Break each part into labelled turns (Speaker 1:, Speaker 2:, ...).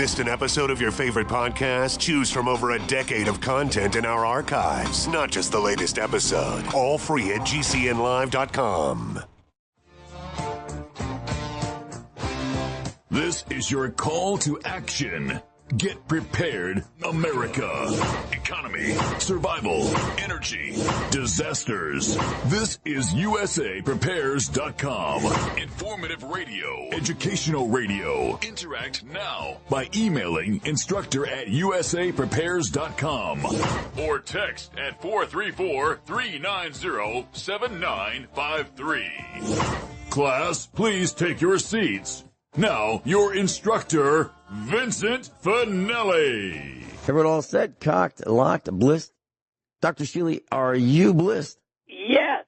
Speaker 1: Missed an episode of your favorite podcast? Choose from over a decade of content in our archives, not just the latest episode. All free at GCNlive.com.
Speaker 2: This is your call to action. Get prepared, America. Economy, survival, energy, disasters. This is USAPrepares.com. Informative radio, educational radio. Interact now by emailing instructor@USAPrepares.com or text at 434-390-7953. Class, please take your seats. Now, your instructor, Vincent Finelli.
Speaker 3: Everyone all set, cocked, locked, blissed? Dr. Shealy, are you blissed?
Speaker 4: Yes.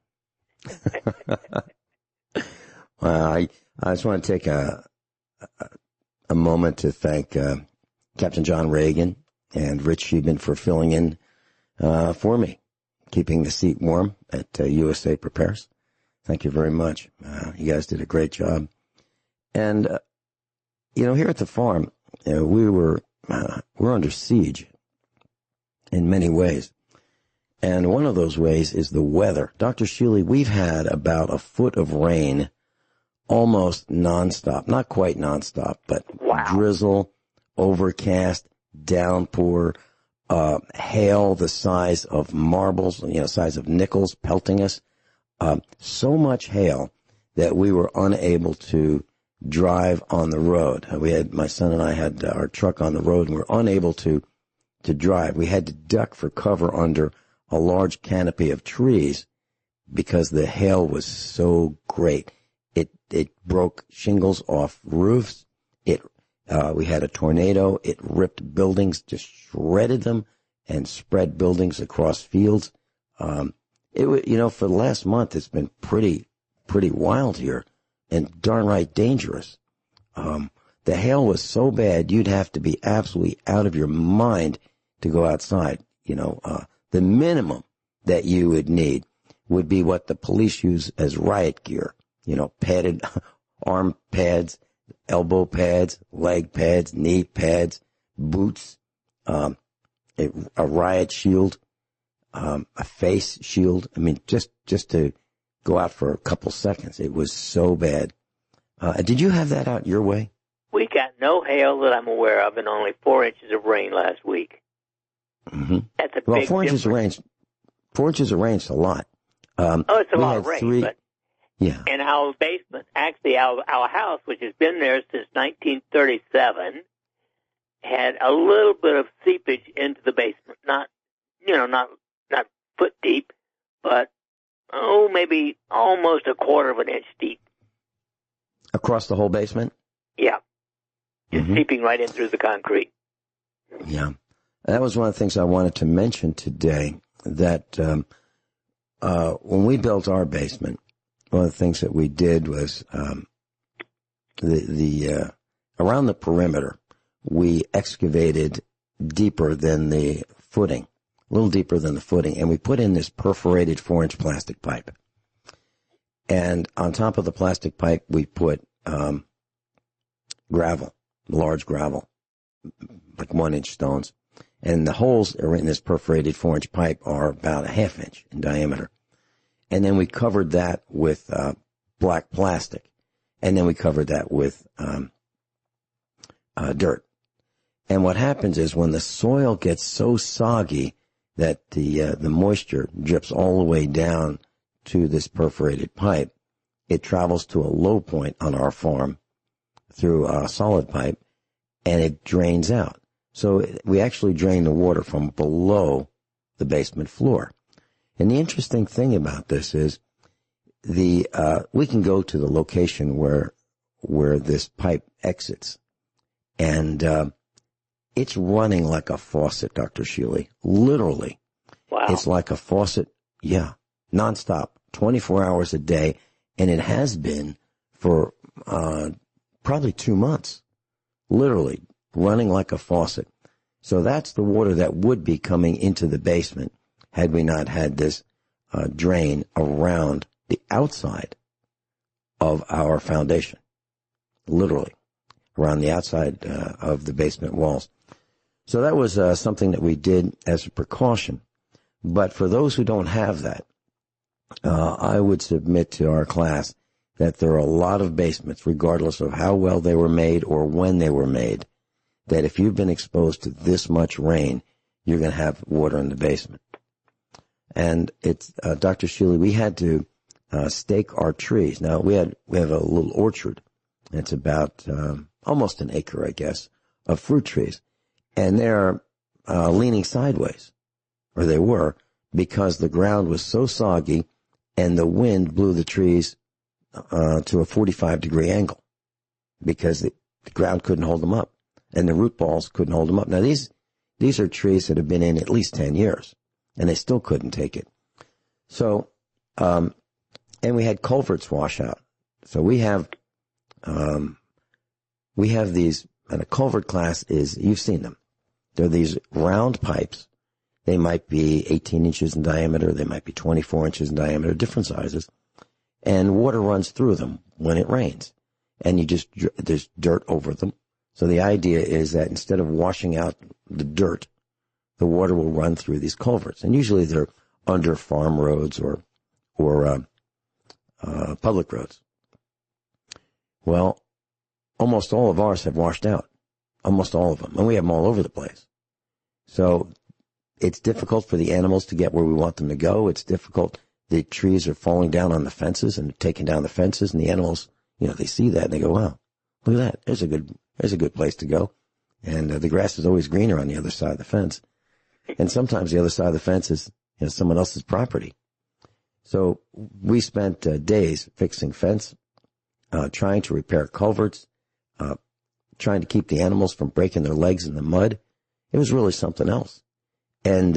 Speaker 3: Well, I just want to take a moment to thank Captain John Reagan and Rich Sheeman for filling in for me, keeping the seat warm at USA Prepares. Thank you very much. You guys did a great job. And, here at the farm, we're under siege in many ways. And one of those ways is the weather. Dr. Shealy, we've had about a foot of rain almost nonstop. Not quite nonstop, but drizzle, overcast, downpour, hail the size of marbles, size of nickels pelting us. So much hail that we were unable to drive on the road. My son and I had our truck on the road and we were unable to drive. We had to duck for cover under a large canopy of trees because the hail was so great. It broke shingles off roofs. We had a tornado. It ripped buildings, just shredded them and spread buildings across fields. For the last month, it's been pretty wild here. And darn right dangerous. The hail was so bad, you'd have to be absolutely out of your mind to go outside. The minimum that you would need would be what the police use as riot gear. Padded arm pads, elbow pads, leg pads, knee pads, boots, a riot shield, a face shield. I mean, just to go out for a couple seconds. It was so bad. Did you have that out your way?
Speaker 4: We got no hail that I'm aware of and only 4 inches of rain last week.
Speaker 3: Mm-hmm.
Speaker 4: That's a
Speaker 3: well,
Speaker 4: big
Speaker 3: 4 inches
Speaker 4: difference.
Speaker 3: of rain. 4 inches of rain's a lot.
Speaker 4: It's a lot of rain. But
Speaker 3: yeah.
Speaker 4: in our basement, actually our house, which has been there since 1937, had a little bit of seepage into the basement. Not foot deep, but maybe almost a quarter of an inch deep.
Speaker 3: Across the whole basement?
Speaker 4: Yeah. Just seeping right in through the concrete.
Speaker 3: Yeah. That was one of the things I wanted to mention today, that when we built our basement, one of the things that we did was around the perimeter, we excavated deeper than the footing. A little deeper than the footing, and we put in this perforated 4-inch plastic pipe. And on top of the plastic pipe, we put gravel, large gravel, like 1-inch stones. And the holes that are in this perforated 4-inch pipe are about a 1/2 inch in diameter. And then we covered that with black plastic. And then we covered that with dirt. And what happens is when the soil gets so soggy that the moisture drips all the way down to this perforated pipe, it travels to a low point on our farm through a solid pipe, and it drains out. So we actually drain the water from below the basement floor. And the interesting thing about this is we can go to the location where this pipe exits, and it's running like a faucet, Dr. Shealy. Literally.
Speaker 4: Wow.
Speaker 3: It's like a faucet, nonstop, 24 hours a day, and it has been for probably 2 months. Literally running like a faucet. So that's the water that would be coming into the basement had we not had this drain around the outside of our foundation. Literally. around the outside of the basement walls. So that was something that we did as a precaution. But for those who don't have that, I would submit to our class that there are a lot of basements, regardless of how well they were made or when they were made, that if you've been exposed to this much rain, you're going to have water in the basement. And it's, Dr. Shealy, we had to stake our trees. Now, we have a little orchard. It's about almost an acre, I guess, of fruit trees. And they're leaning sideways, or they were, because the ground was so soggy and the wind blew the trees to a 45-degree angle because the ground couldn't hold them up and the root balls couldn't hold them up. Now, these are trees that have been in at least 10 years, and they still couldn't take it. So, and we had culverts wash out. So we have these, and a culvert class is, you've seen them. They're these round pipes. They might be 18 inches in diameter. They might be 24 inches in diameter, different sizes. And water runs through them when it rains. And there's dirt over them. So the idea is that instead of washing out the dirt, the water will run through these culverts. And usually they're under farm roads or public roads. Well, almost all of ours have washed out. Almost all of them. And we have them all over the place. So it's difficult for the animals to get where we want them to go. It's difficult. The trees are falling down on the fences and taking down the fences, and the animals, they see that and they go, wow, look at that. There's a good place to go. And the grass is always greener on the other side of the fence. And sometimes the other side of the fence is someone else's property. So we spent days fixing fence, trying to repair culverts, trying to keep the animals from breaking their legs in the mud. It was really something else. And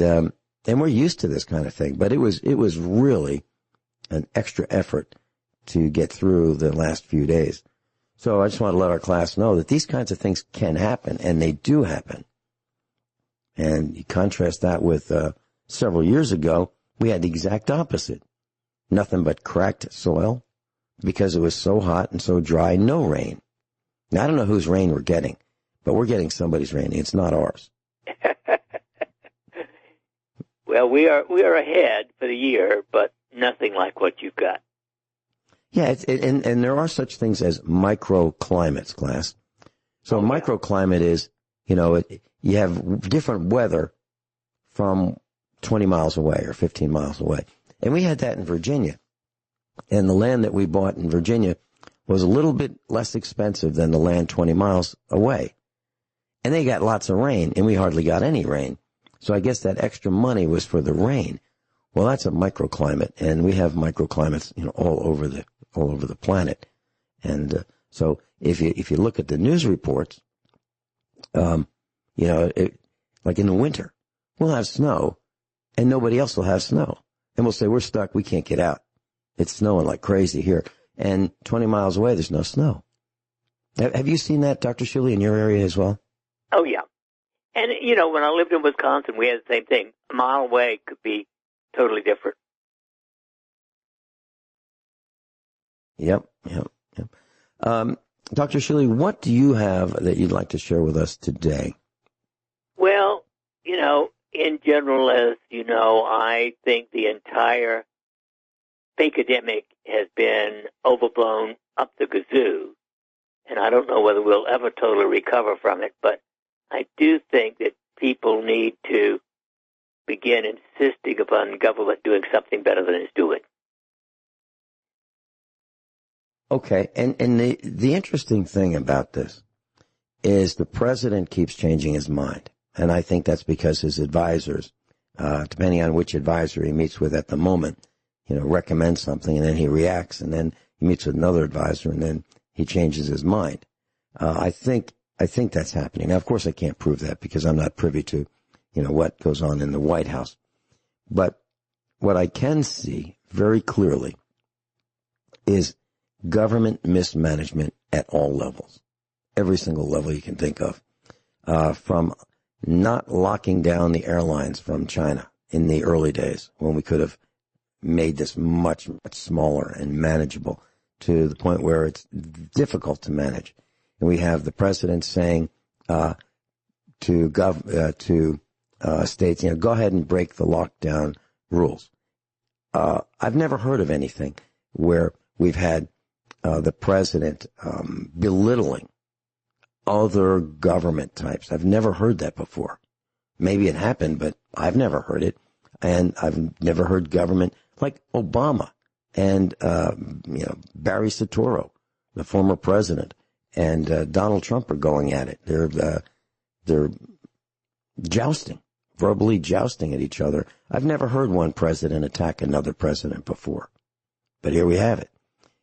Speaker 3: we're used to this kind of thing, but it was really an extra effort to get through the last few days. So I just want to let our class know that these kinds of things can happen, and they do happen. And you contrast that with several years ago, we had the exact opposite. Nothing but cracked soil because it was so hot and so dry, no rain. Now, I don't know whose rain we're getting, but we're getting somebody's rain. It's not ours.
Speaker 4: Well, we are ahead for the year, but nothing like what you've got.
Speaker 3: Yeah, and there are such things as microclimates, class. So microclimate is, you have different weather from 20 miles away or 15 miles away. And we had that in Virginia. And the land that we bought in Virginia was a little bit less expensive than the land 20 miles away. And they got lots of rain, and we hardly got any rain. So I guess that extra money was for the rain. Well, that's a microclimate, and we have microclimates, all over the planet. And so if you look at the news reports, like in the winter, we'll have snow, and nobody else will have snow, and we'll say we're stuck, we can't get out. It's snowing like crazy here, and 20 miles away, there's no snow. Have you seen that, Dr. Shealy, in your area as well?
Speaker 4: Oh yeah. And, when I lived in Wisconsin, we had the same thing. A mile away could be totally different.
Speaker 3: Yep. Dr. Shealy, what do you have that you'd like to share with us today?
Speaker 4: Well, in general, as you know, I think the entire fakademic has been overblown up the kazoo. And I don't know whether we'll ever totally recover from it, but I do think that people need to begin insisting upon government doing something better than it's doing.
Speaker 3: Okay, and the interesting thing about this is the president keeps changing his mind. And I think that's because his advisors, depending on which advisor he meets with at the moment, recommend something, and then he reacts, and then he meets with another advisor, and then he changes his mind. I think that's happening. Now, of course, I can't prove that because I'm not privy to, what goes on in the White House. But what I can see very clearly is government mismanagement at all levels, every single level you can think of, from not locking down the airlines from China in the early days when we could have made this much, much smaller and manageable to the point where it's difficult to manage. and we have the president saying to states, go ahead and break the lockdown rules. I've never heard of anything where we've had the president belittling other government types. I've never heard that before. Maybe it happened, but I've never heard it. And I've never heard government like Obama and, Barry Soetoro, the former president, and Donald Trump are going at it. They're jousting, verbally jousting at each other. I've never heard one president attack another president before, but here we have it.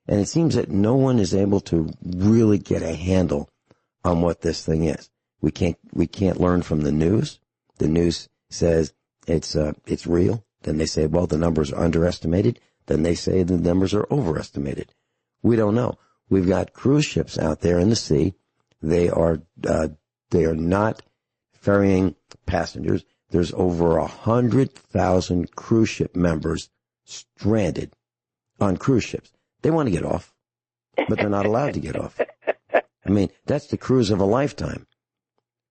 Speaker 3: And it seems that no one is able to really get a handle on what this thing is. We can't learn from the news. The news says it's real. Then they say, well, the numbers are underestimated. Then they say the numbers are overestimated. We don't know. We've got cruise ships out there in the sea. They are not ferrying passengers. There's over 100,000 cruise ship members stranded on cruise ships. They want to get off, but they're not allowed to get off. I mean, that's the cruise of a lifetime,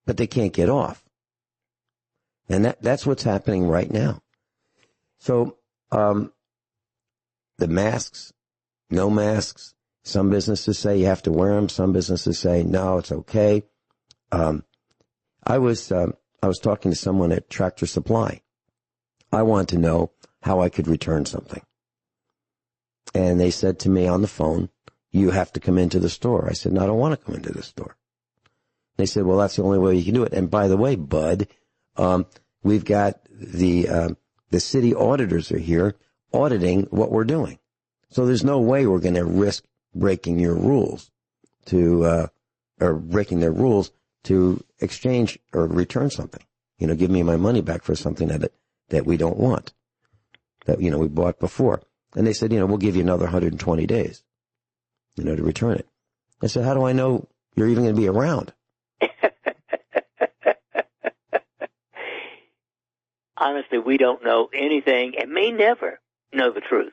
Speaker 3: but they can't get off. And that's what's happening right now. So, the masks, no masks, some businesses say you have to wear them. Some businesses say, no, it's okay. I was talking to someone at Tractor Supply. I wanted to know how I could return something. And they said to me on the phone, you have to come into the store. I said, no, I don't want to come into the store. They said, well, that's the only way you can do it. And by the way, bud, we've got the city auditors are here auditing what we're doing. So there's no way we're going to risk breaking your rules or breaking their rules to exchange or return something. Give me my money back for something that we don't want, that, we bought before. And they said, we'll give you another 120 days, to return it. I said, how do I know you're even going to be around?
Speaker 4: Honestly, we don't know anything and may never know the truth.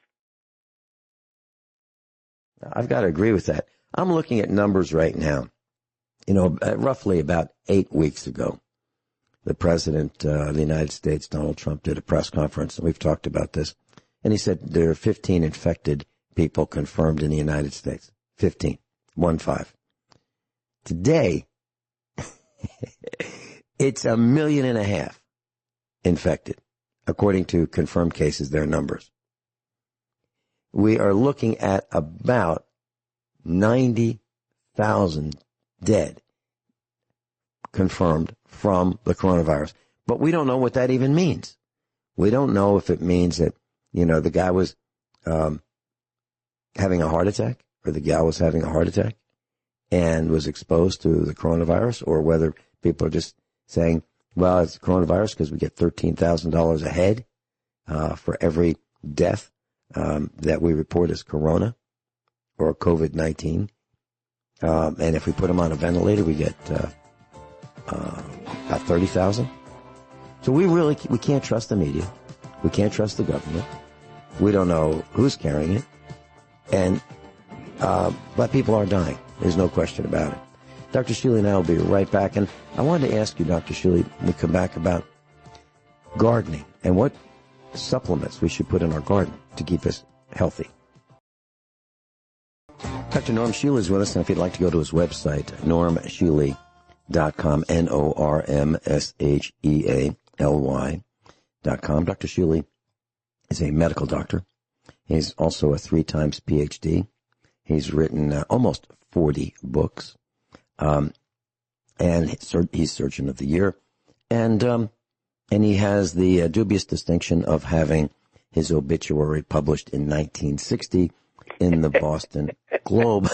Speaker 3: I've got to agree with that. I'm looking at numbers right now. Roughly about 8 weeks ago, the president of the United States, Donald Trump, did a press conference, and we've talked about this. And he said there are 15 infected people confirmed in the United States. 15. 1-5. Today, it's 1.5 million infected, according to confirmed cases, their numbers. We are looking at about 90,000 dead confirmed from the coronavirus. But we don't know what that even means. We don't know if it means that, the guy was having a heart attack, or the gal was having a heart attack and was exposed to the coronavirus, or whether people are just saying, well, it's coronavirus because we get $13,000 a head for every death that we report as corona or COVID-19. And if we put them on a ventilator, we get about 30,000. So we can't trust the media. We can't trust the government. We don't know who's carrying it. And but people are dying. There's no question about it. Dr. Shealy and I will be right back. And I wanted to ask you, Dr. Shealy, when we come back, about gardening and what supplements we should put in our garden to keep us healthy. Dr. Norm Shealy is with us, and if you'd like to go to his website, normshealy.com, NORMSHEALY.com. Dr. Shealy is a medical doctor. He's also a 3-times PhD. He's written almost 40 books, and he's Surgeon of the Year, and he has the dubious distinction of having his obituary published in 1960 in the Boston Globe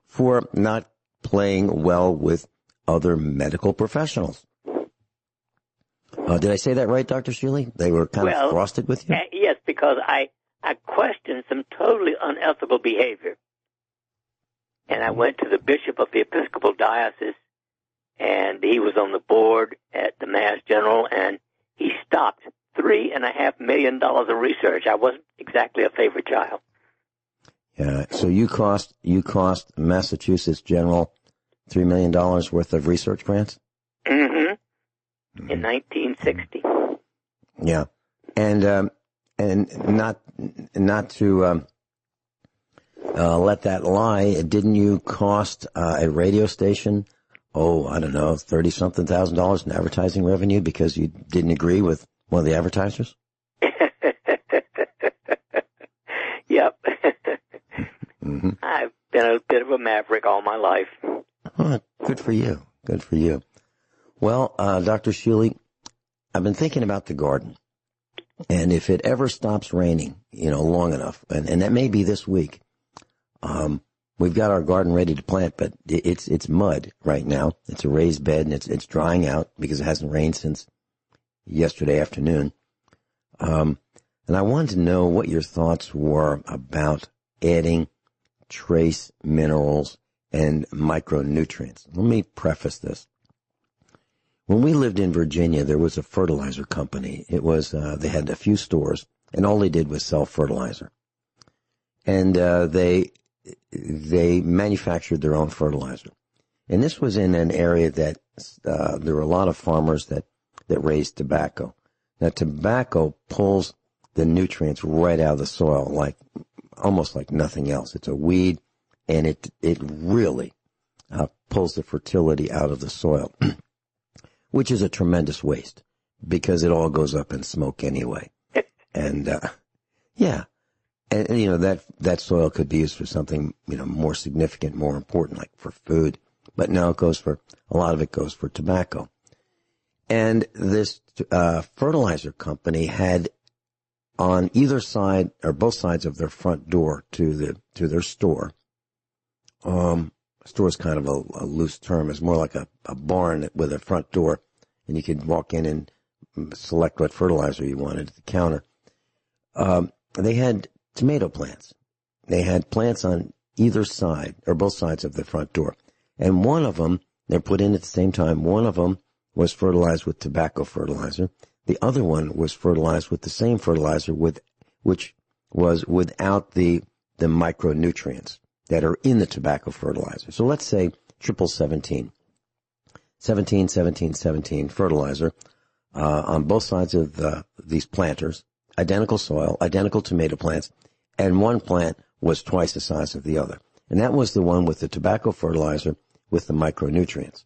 Speaker 3: for not playing well with other medical professionals. Did I say that right, Dr. Shealy? They were kind of frosted with you?
Speaker 4: Yes, because I questioned some totally unethical behavior. And I went to the bishop of the Episcopal Diocese, and he was on the board at the Mass General, and he stopped $3.5 million of research. I wasn't exactly a favorite child.
Speaker 3: So you cost Massachusetts General $3 million worth of research grants?
Speaker 4: Mm-hmm. In 1960.
Speaker 3: Yeah. And not to let that lie, didn't you cost a radio station, I don't know, $30-something thousand in advertising revenue because you didn't agree with one of the advertisers?
Speaker 4: Yep.
Speaker 3: Mm-hmm.
Speaker 4: I've been a bit of a maverick all my life.
Speaker 3: Oh, good for you. Good for you. Well, Dr. Shealy, I've been thinking about the garden. And if it ever stops raining, long enough, and that may be this week, we've got our garden ready to plant, but it's mud right now. It's a raised bed, and it's drying out because it hasn't rained since yesterday afternoon. And I wanted to know what your thoughts were about adding trace minerals and micronutrients. Let me preface this. When we lived in Virginia, there was a fertilizer company. It was, they had a few stores, and all they did was sell fertilizer. And, they manufactured their own fertilizer. And this was in an area that, there were a lot of farmers that raised tobacco. Now, tobacco pulls the nutrients right out of the soil, almost like nothing else. It's a weed, and it really, pulls the fertility out of the soil. Which is a tremendous waste because it all goes up in smoke anyway. And, yeah. And, that soil could be used for something, more significant, more important, like for food. But now a lot of it goes for tobacco. And this, fertilizer company had on either side or both sides of their front door to their store, store is kind of a loose term. It's more like a barn with a front door, and you could walk in and select what fertilizer you wanted at the counter. They had tomato plants. They had plants on either side or both sides of the front door. And one of them, they're put in at the same time. One of them was fertilized with tobacco fertilizer. The other one was fertilized with the same fertilizer which was without the micronutrients that are in the tobacco fertilizer. So let's say 17 fertilizer on both sides of these planters, identical soil, identical tomato plants, and one plant was twice the size of the other. And that was the one with the tobacco fertilizer with the micronutrients.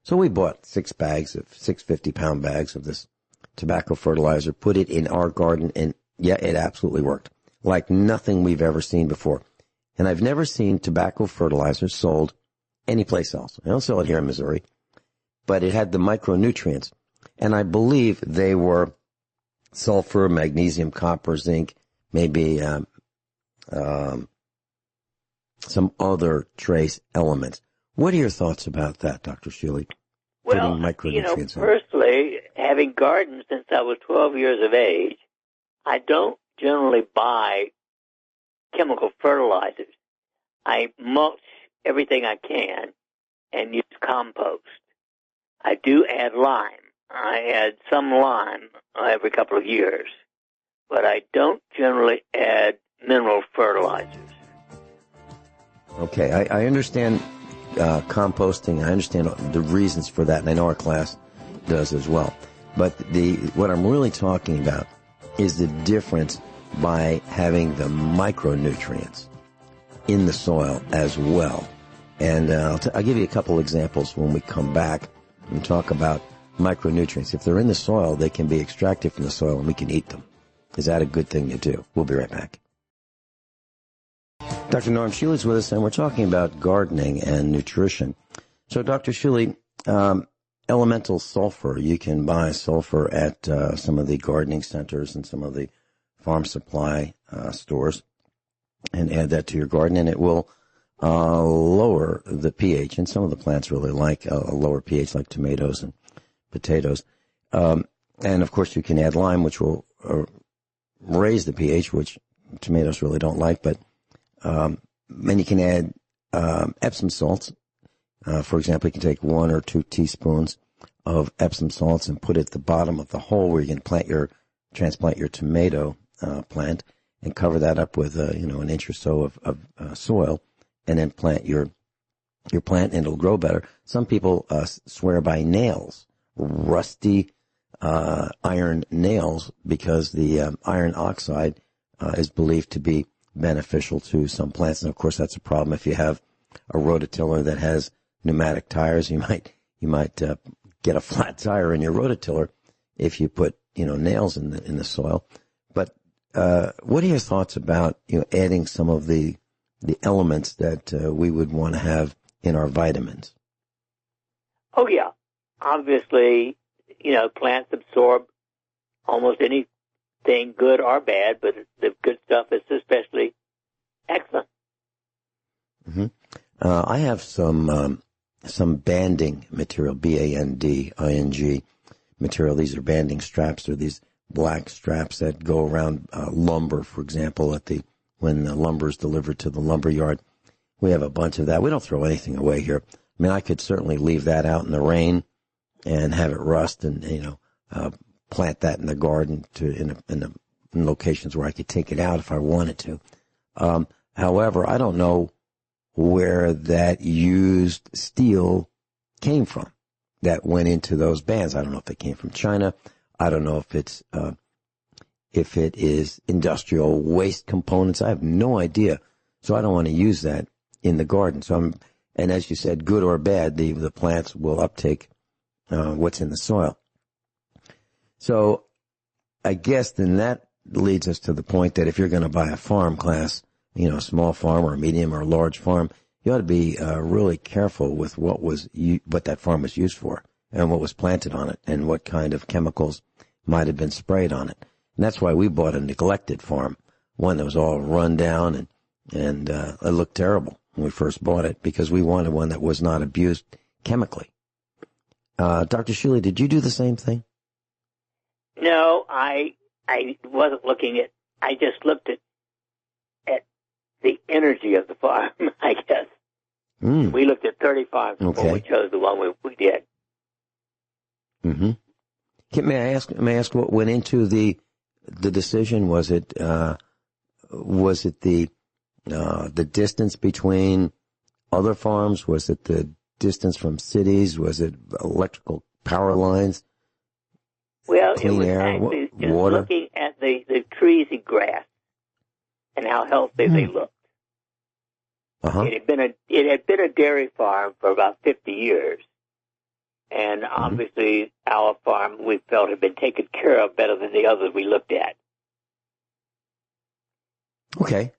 Speaker 3: So we bought 6 50-pound bags of this tobacco fertilizer, put it in our garden, and yeah, it absolutely worked. Like nothing we've ever seen before. And I've never seen tobacco fertilizer sold anyplace else. I don't sell it here in Missouri, but it had the micronutrients. And I believe they were sulfur, magnesium, copper, zinc, maybe some other trace elements. What are your thoughts about that, Dr. Shealy?
Speaker 4: Well, personally, having gardened since I was 12 years of age, I don't generally buy chemical fertilizers. I mulch everything I can and use compost. I do add lime. I add some lime every couple of years, but I don't generally add mineral fertilizers.
Speaker 3: Okay, I understand composting. I understand the reasons for that, and I know our class does as well. But what I'm really talking about is the difference by having the micronutrients in the soil as well. And I'll give you a couple examples when we come back and talk about micronutrients. If they're in the soil, they can be extracted from the soil and we can eat them. Is that a good thing to do? We'll be right back. Dr. Norm Shealy's with us, and we're talking about gardening and nutrition. So, Dr. Shealy, elemental sulfur, you can buy sulfur at some of the gardening centers and some of the farm supply stores and add that to your garden, and it will lower the pH. And some of the plants really like a lower pH, like tomatoes and potatoes. And, of course, you can add lime, which will raise the pH, which tomatoes really don't like, but and you can add Epsom salts. For example, you can take 1 or 2 teaspoons of Epsom salts and put it at the bottom of the hole where you can transplant your tomato plant, and cover that up with, an inch or so of soil, and then plant your plant, and it'll grow better. Some people swear by nails, rusty iron nails, because the iron oxide is believed to be beneficial to some plants. And of course, that's a problem if you have a rototiller that has pneumatic tires. You might get a flat tire in your rototiller if you put nails in the soil. But what are your thoughts about adding some of the elements that we would want to have in our vitamins?
Speaker 4: Oh yeah, obviously, plants absorb almost anything, good or bad, but the good stuff is especially excellent.
Speaker 3: Mm-hmm. I have some banding material, banding material. These are banding straps. They're these black straps that go around lumber, for example, when the lumber is delivered to the lumber yard. We have a bunch of that. We don't throw anything away here. I mean, I could certainly leave that out in the rain and have it rust, and plant that in the garden in locations where I could take it out if I wanted to. However, I don't know where that used steel came from that went into those bands. I don't know if it came from China. I don't know if it is industrial waste components. I have no idea. So I don't want to use that in the garden. And as you said, good or bad, the plants will uptake what's in the soil. So I guess then that leads us to the point that if you're going to buy a farm class, a small farm or a medium or a large farm, you ought to be really careful with what that farm was used for and what was planted on it and what kind of chemicals might have been sprayed on it. And that's why we bought a neglected farm, one that was all run down and it looked terrible when we first bought it, because we wanted one that was not abused chemically. Dr. Shealy, did you do the same thing?
Speaker 4: No, I wasn't looking at. I just looked at the energy of the farm, I guess.
Speaker 3: Mm.
Speaker 4: We looked at 35 before we chose the one we did.
Speaker 3: Mm-hmm. May I ask what went into the decision? Was it the distance between other farms? Was it the distance from cities? Was it electrical power lines?
Speaker 4: Well,
Speaker 3: clean
Speaker 4: it was
Speaker 3: air,
Speaker 4: actually just
Speaker 3: water?
Speaker 4: looking at the trees and grass and how healthy they looked.
Speaker 3: Uh-huh.
Speaker 4: It had been a dairy farm for about 50 years, and obviously our farm we felt had been taken care of better than the others we looked at.
Speaker 3: Okay.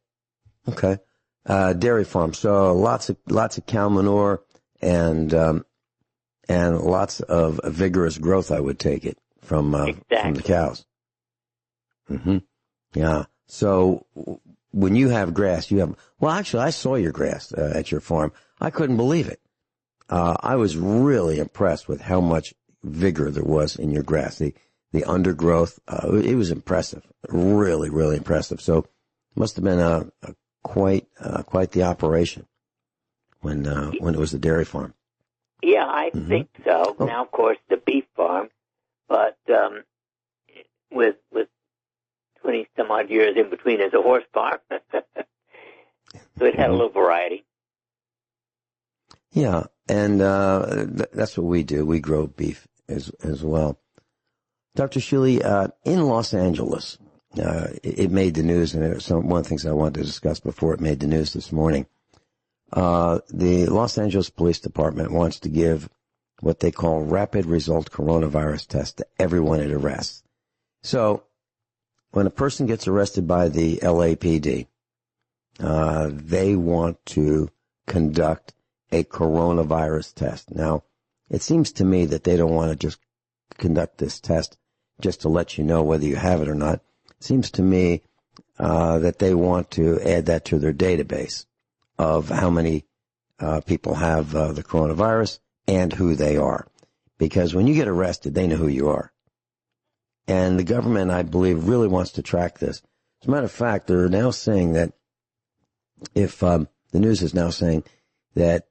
Speaker 3: Dairy farm. So lots of cow manure and lots of vigorous growth, I would take it, from the cows. Mm-hmm. Yeah. So when you have grass, actually I saw your grass at your farm. I couldn't believe it. I was really impressed with how much vigor there was in your grass. The undergrowth, it was impressive. Really, really impressive. So it must have been quite the operation when it was the dairy farm.
Speaker 4: Yeah, I think so.
Speaker 3: Oh.
Speaker 4: Now, of course, the beef farm, but with 20 some odd years in between as a horse farm, so it had a little variety.
Speaker 3: Yeah, and that's what we do. We grow beef as well. Dr. Shealy, in Los Angeles, it made the news, and it was one of the things I wanted to discuss before it made the news this morning. The Los Angeles Police Department wants to give what they call rapid result coronavirus tests to everyone it arrests. So when a person gets arrested by the LAPD, they want to conduct a coronavirus test. Now, it seems to me that they don't want to just conduct this test just to let you know whether you have it or not. It seems to me that they want to add that to their database of how many people have the coronavirus and who they are. Because when you get arrested, they know who you are. And the government, I believe, really wants to track this. As a matter of fact, they're now saying that the news is now saying that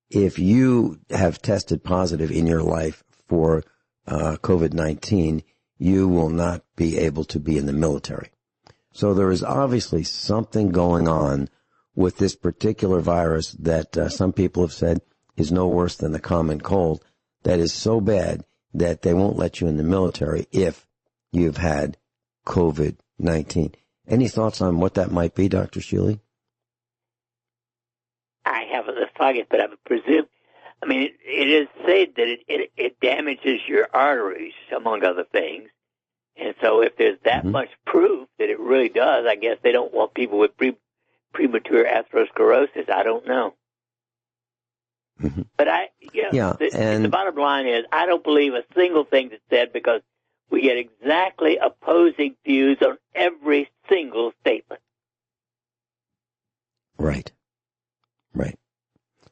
Speaker 3: if you have tested positive in your life for COVID-19, you will not be able to be in the military. So there is obviously something going on with this particular virus that some people have said is no worse than the common cold, that is so bad that they won't let you in the military if you've had COVID-19. Any thoughts on what that might be, Dr. Shealy?
Speaker 4: I haven't the slightest, but I would presume. I mean, it is said that it damages your arteries, among other things. And so if there's that much proof that it really does, I guess they don't want people with premature atherosclerosis. I don't know.
Speaker 3: Mm-hmm.
Speaker 4: But the bottom line is I don't believe a single thing that's said because we get exactly opposing views on every single statement.
Speaker 3: Right.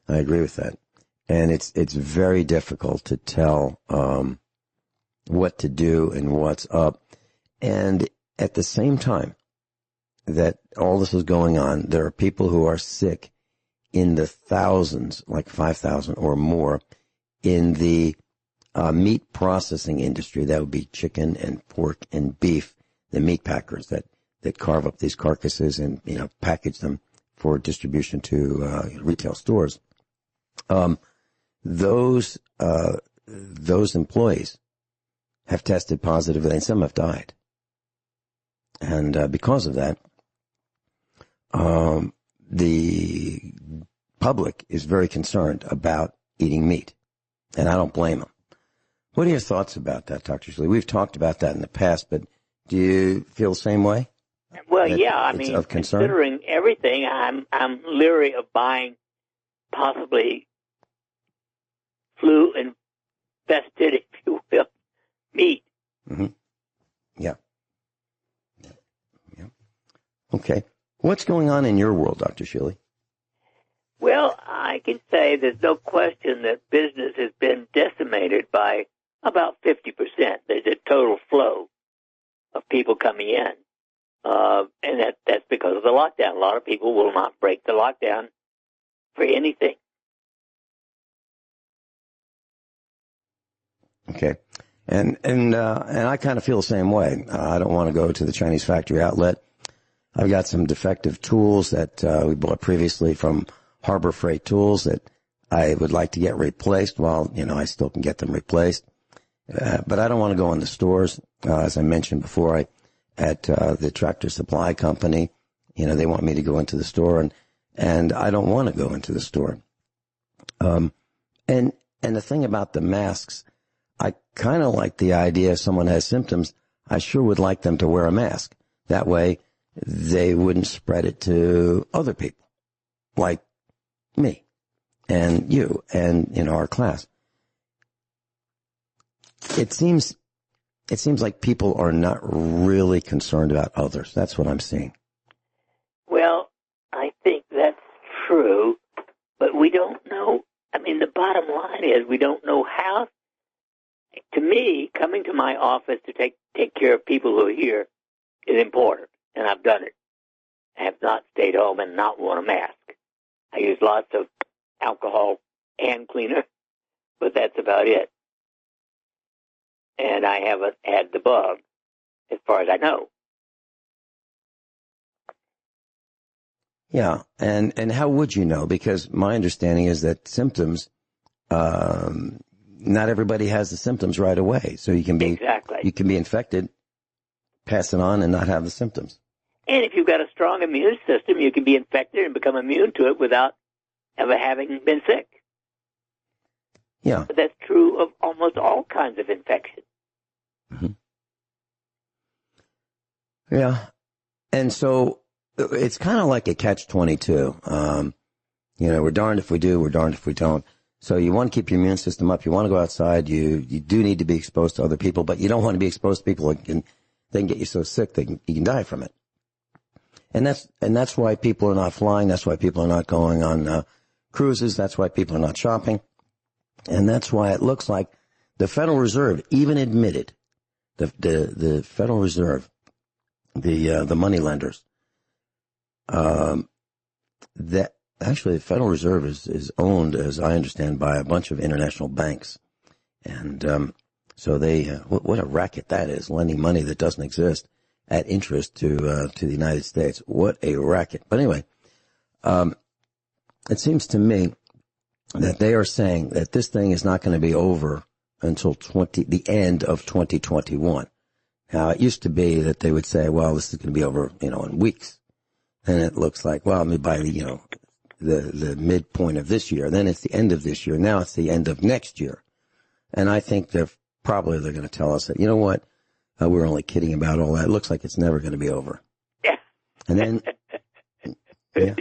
Speaker 3: I agree with that. And it's very difficult to tell what to do and what's up. And at the same time that all this is going on, there are people who are sick in the thousands, like 5,000 or more, in the meat processing industry. That would be chicken and pork and beef, the meat packers that carve up these carcasses and, package them for distribution to retail stores. Those employees have tested positive, and some have died. And because of that, the public is very concerned about eating meat, and I don't blame them. What are your thoughts about that, Dr. Shealy? We've talked about that in the past, but do you feel the same way?
Speaker 4: Well, yeah. I mean,
Speaker 3: of concern?
Speaker 4: Considering everything, I'm leery of buying possibly flu-infested, if you will, meat.
Speaker 3: Mm-hmm. Yeah. Okay. What's going on in your world, Dr. Shealy?
Speaker 4: Well, I can say there's no question that business has been decimated by about 50%. There's a total flow of people coming in. And that's because of the lockdown. A lot of people will not break the lockdown for anything.
Speaker 3: Okay. And I kind of feel the same way. I don't want to go to the Chinese factory outlet. I've got some defective tools that we bought previously from Harbor Freight Tools that I would like to get replaced. Well, I still can get them replaced. But I don't want to go in the stores. As I mentioned before, at the Tractor Supply Company, they want me to go into the store, and I don't want to go into the store. And the thing about the masks, I kind of like the idea if someone has symptoms, I sure would like them to wear a mask. That way they wouldn't spread it to other people, like me and you and our class. It seems like people are not really concerned about others. That's what I'm seeing.
Speaker 4: Well, I think that's true, but we don't know. I mean, the bottom line is we don't know how. To me, coming to my office to take care of people who are here is important, and I've done it. I have not stayed home and not worn a mask. I use lots of alcohol hand cleaner, but that's about it. And I haven't had the bug, as far as I know.
Speaker 3: Yeah, and how would you know? Because my understanding is that symptoms, not everybody has the symptoms right away. So you can be infected, pass it on, and not have the symptoms.
Speaker 4: And if you've got a strong immune system, you can be infected and become immune to it without ever having been sick.
Speaker 3: Yeah.
Speaker 4: But that's true of almost all kinds of infections.
Speaker 3: Mm-hmm. Yeah. And so it's kind of like a catch-22. We're darned if we do, we're darned if we don't. So you want to keep your immune system up. You want to go outside. You do need to be exposed to other people, but you don't want to be exposed to people that can get you so sick that you can die from it. And that's why people are not flying. That's why people are not going on cruises. That's why people are not shopping. And that's why it looks like the Federal Reserve even admitted, the Federal Reserve, the money lenders, that actually the Federal Reserve is owned, as I understand, by a bunch of international banks. And so they, what a racket that is, lending money that doesn't exist. at interest to the United States. What a racket. But anyway, it seems to me that they are saying that this thing is not going to be over until the end of 2021. Now, it used to be that they would say, well, this is going to be over, in weeks. And it looks like, well, by the midpoint of this year. Then it's the end of this year. Now it's the end of next year. And I think they're going to tell us that, you know what? We're only kidding about all that. It looks like it's never going to be over.
Speaker 4: Yeah.
Speaker 3: And then, yeah.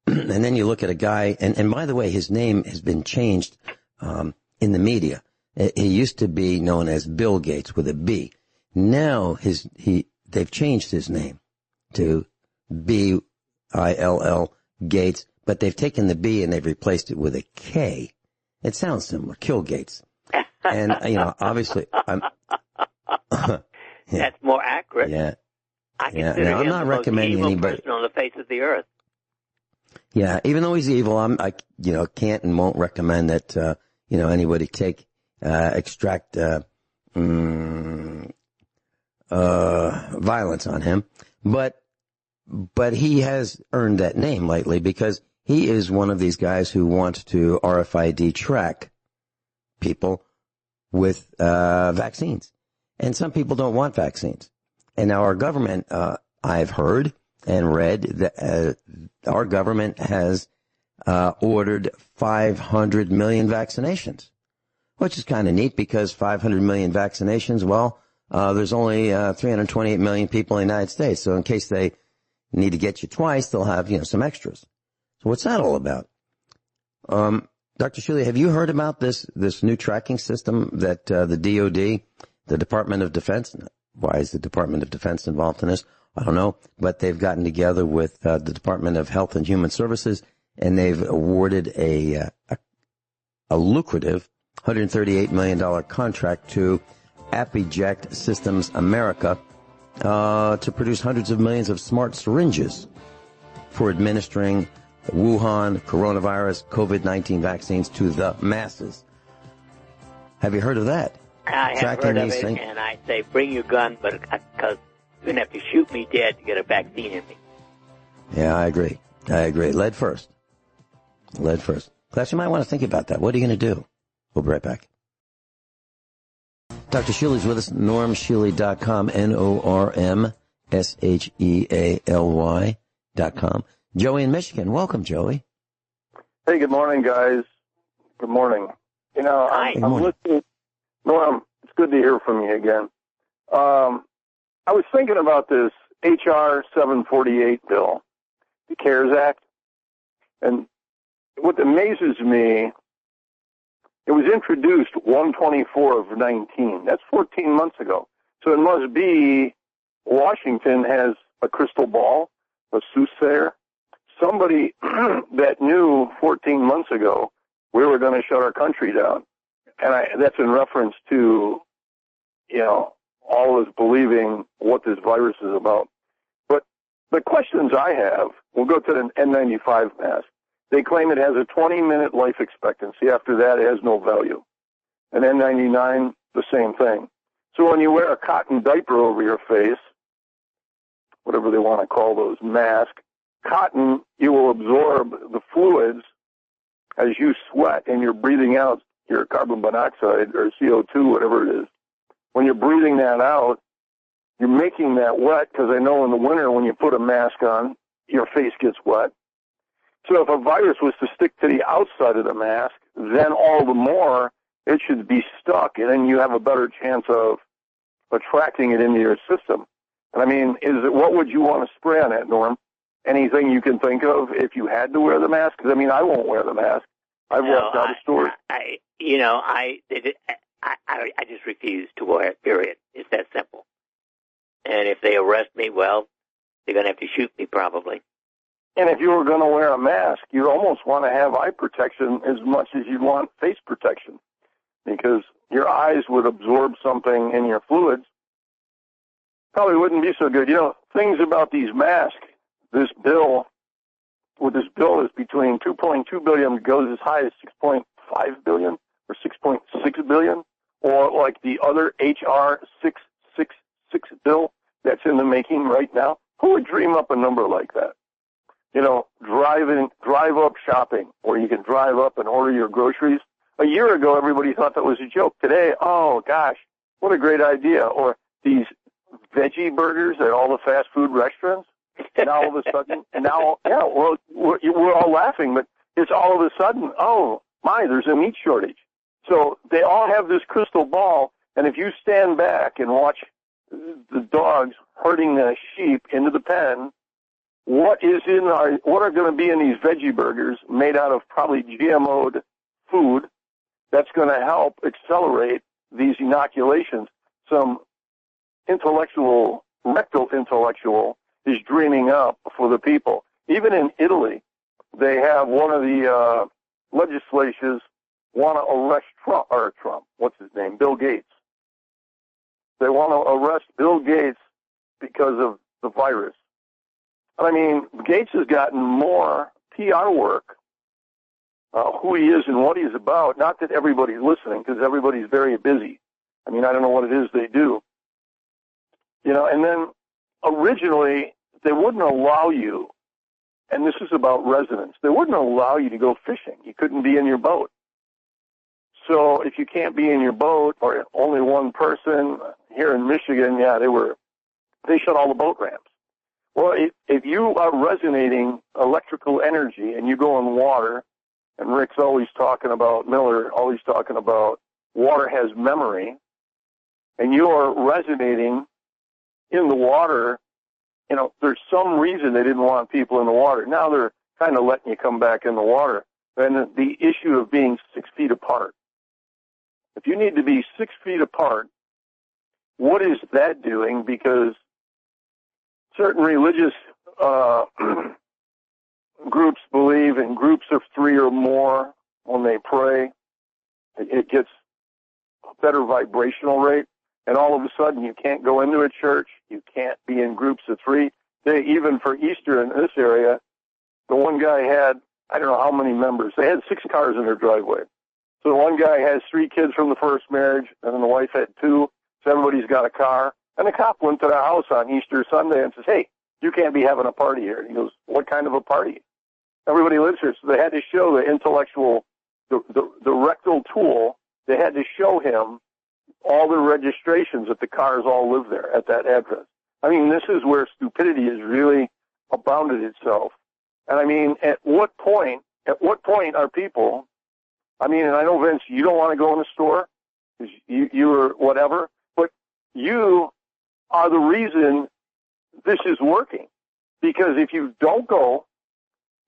Speaker 3: And then you look at a guy, and by the way, his name has been changed, in the media. He used to be known as Bill Gates with a B. Now they've changed his name to Bill Gates, but they've taken the B and they've replaced it with a K. It sounds similar, Kill Gates. And, obviously,
Speaker 4: that's more accurate.
Speaker 3: Yeah.
Speaker 4: I consider him
Speaker 3: I'm not
Speaker 4: the
Speaker 3: recommending
Speaker 4: most evil
Speaker 3: anybody
Speaker 4: person on the face of the earth.
Speaker 3: Yeah, even though he's evil, I can't and won't recommend that, anybody extract, violence on him. But he has earned that name lately because he is one of these guys who want to RFID track people with, vaccines. And some people don't want vaccines. And now our government, I've heard and read that our government has ordered 500 million vaccinations, which is kind of neat because 500 million vaccinations, well, there's only 328 million people in the United States. So in case they need to get you twice, they'll have, some extras. So what's that all about? Dr. Shealy, have you heard about this new tracking system that the DOD, the Department of Defense, why is the Department of Defense involved in this? I don't know, but they've gotten together with the Department of Health and Human Services, and they've awarded a lucrative $138 million contract to Apiject Systems America to produce hundreds of millions of smart syringes for administering Wuhan coronavirus COVID-19 vaccines to the masses. Have you heard of that?
Speaker 4: I have heard of it, and I say bring your gun, but because you're going to have to shoot me dead to get a vaccine in me.
Speaker 3: Yeah, I agree. Lead first. Class, you might want to think about that. What are you going to do? We'll be right back. Dr. Shealy's with us, normshealy.com, NORMSHEALY.com. Joey in Michigan. Welcome, Joey.
Speaker 5: Hey, good morning, guys. Good morning. I'm listening. Norm, it's good to hear from you again. I was thinking about this H.R. 748 bill, the CARES Act, and what amazes me, it was introduced 1/24 of 19. That's 14 months ago. So it must be Washington has a crystal ball, a soothsayer, somebody that knew 14 months ago we were going to shut our country down. And that's in reference to, all of us believing what this virus is about. But the questions I have, we'll go to the N95 mask. They claim it has a 20-minute life expectancy. After that, it has no value. And N99, the same thing. So when you wear a cotton diaper over your face, whatever they want to call those masks, cotton, you will absorb the fluids as you sweat and you're breathing out your carbon monoxide or CO2, whatever it is. When you're breathing that out, you're making that wet because I know in the winter when you put a mask on, your face gets wet. So if a virus was to stick to the outside of the mask, then all the more it should be stuck, and then you have a better chance of attracting it into your system. And I mean, what would you want to spray on that, Norm? Anything you can think of if you had to wear the mask? Because, I mean, I won't wear the mask. I've walked out of stores.
Speaker 4: I just refuse to wear it, period. It's that simple. And if they arrest me, well, they're going to have to shoot me probably.
Speaker 5: And if you were going to wear a mask, you almost want to have eye protection as much as you want face protection, because your eyes would absorb something in your fluids. Probably wouldn't be so good. Things about these masks, this bill is between $2.2 billion, goes as high as $6.5 billion or $6.6 billion, or like the other H.R. 666 bill that's in the making right now? Who would dream up a number like that? You know, drive up shopping, where you can drive up and order your groceries. A year ago, everybody thought that was a joke. Today, oh gosh, what a great idea. Or these veggie burgers at all the fast food restaurants. And all of a sudden, we're all laughing, but it's all of a sudden, oh my, there's a meat shortage. So they all have this crystal ball, and if you stand back and watch the dogs herding the sheep into the pen, what are going to be in these veggie burgers made out of probably GMO'd food that's going to help accelerate these inoculations? Some rectal intellectual is dreaming up for the people. Even in Italy, they have one of the legislatures want to arrest Trump, what's his name, Bill Gates. They want to arrest Bill Gates because of the virus. I mean, Gates has gotten more PR work, who he is and what he's about. Not that everybody's listening, because everybody's very busy. I mean, I don't know what it is they do. You know, and then originally they wouldn't allow you, and this is about residents, they wouldn't allow you to go fishing. You couldn't be in your boat. So if you can't be in your boat, or only one person, here in Michigan, they shut all the boat ramps. Well, if you are resonating electrical energy and you go in water, and Miller always talking about water has memory, and you're resonating in the water, you know, there's some reason they didn't want people in the water. Now they're kind of letting you come back in the water. And the issue of being 6 feet apart. If you need to be 6 feet apart, what is that doing? Because certain religious groups believe in groups of 3 or more when they pray. It gets a better vibrational rate. And all of a sudden, you can't go into a church. You can't be in groups of 3. Even for Easter in this area, the one guy had, I don't know how many members. They had 6 cars in their driveway. So the one guy has 3 kids from the first marriage, and then the wife had 2. So everybody's got a car. And the cop went to the house on Easter Sunday and says, hey, you can't be having a party here. And he goes, what kind of a party? Everybody lives here. So they had to show the intellectual, the rectal tool. They had to show him all the registrations that the cars all live there at that address. I mean, this is where stupidity has really abounded itself. And I mean, at what point are people, I mean, and I know, Vince, you don't want to go in the store because you're whatever, but you are the reason this is working. Because if you don't go,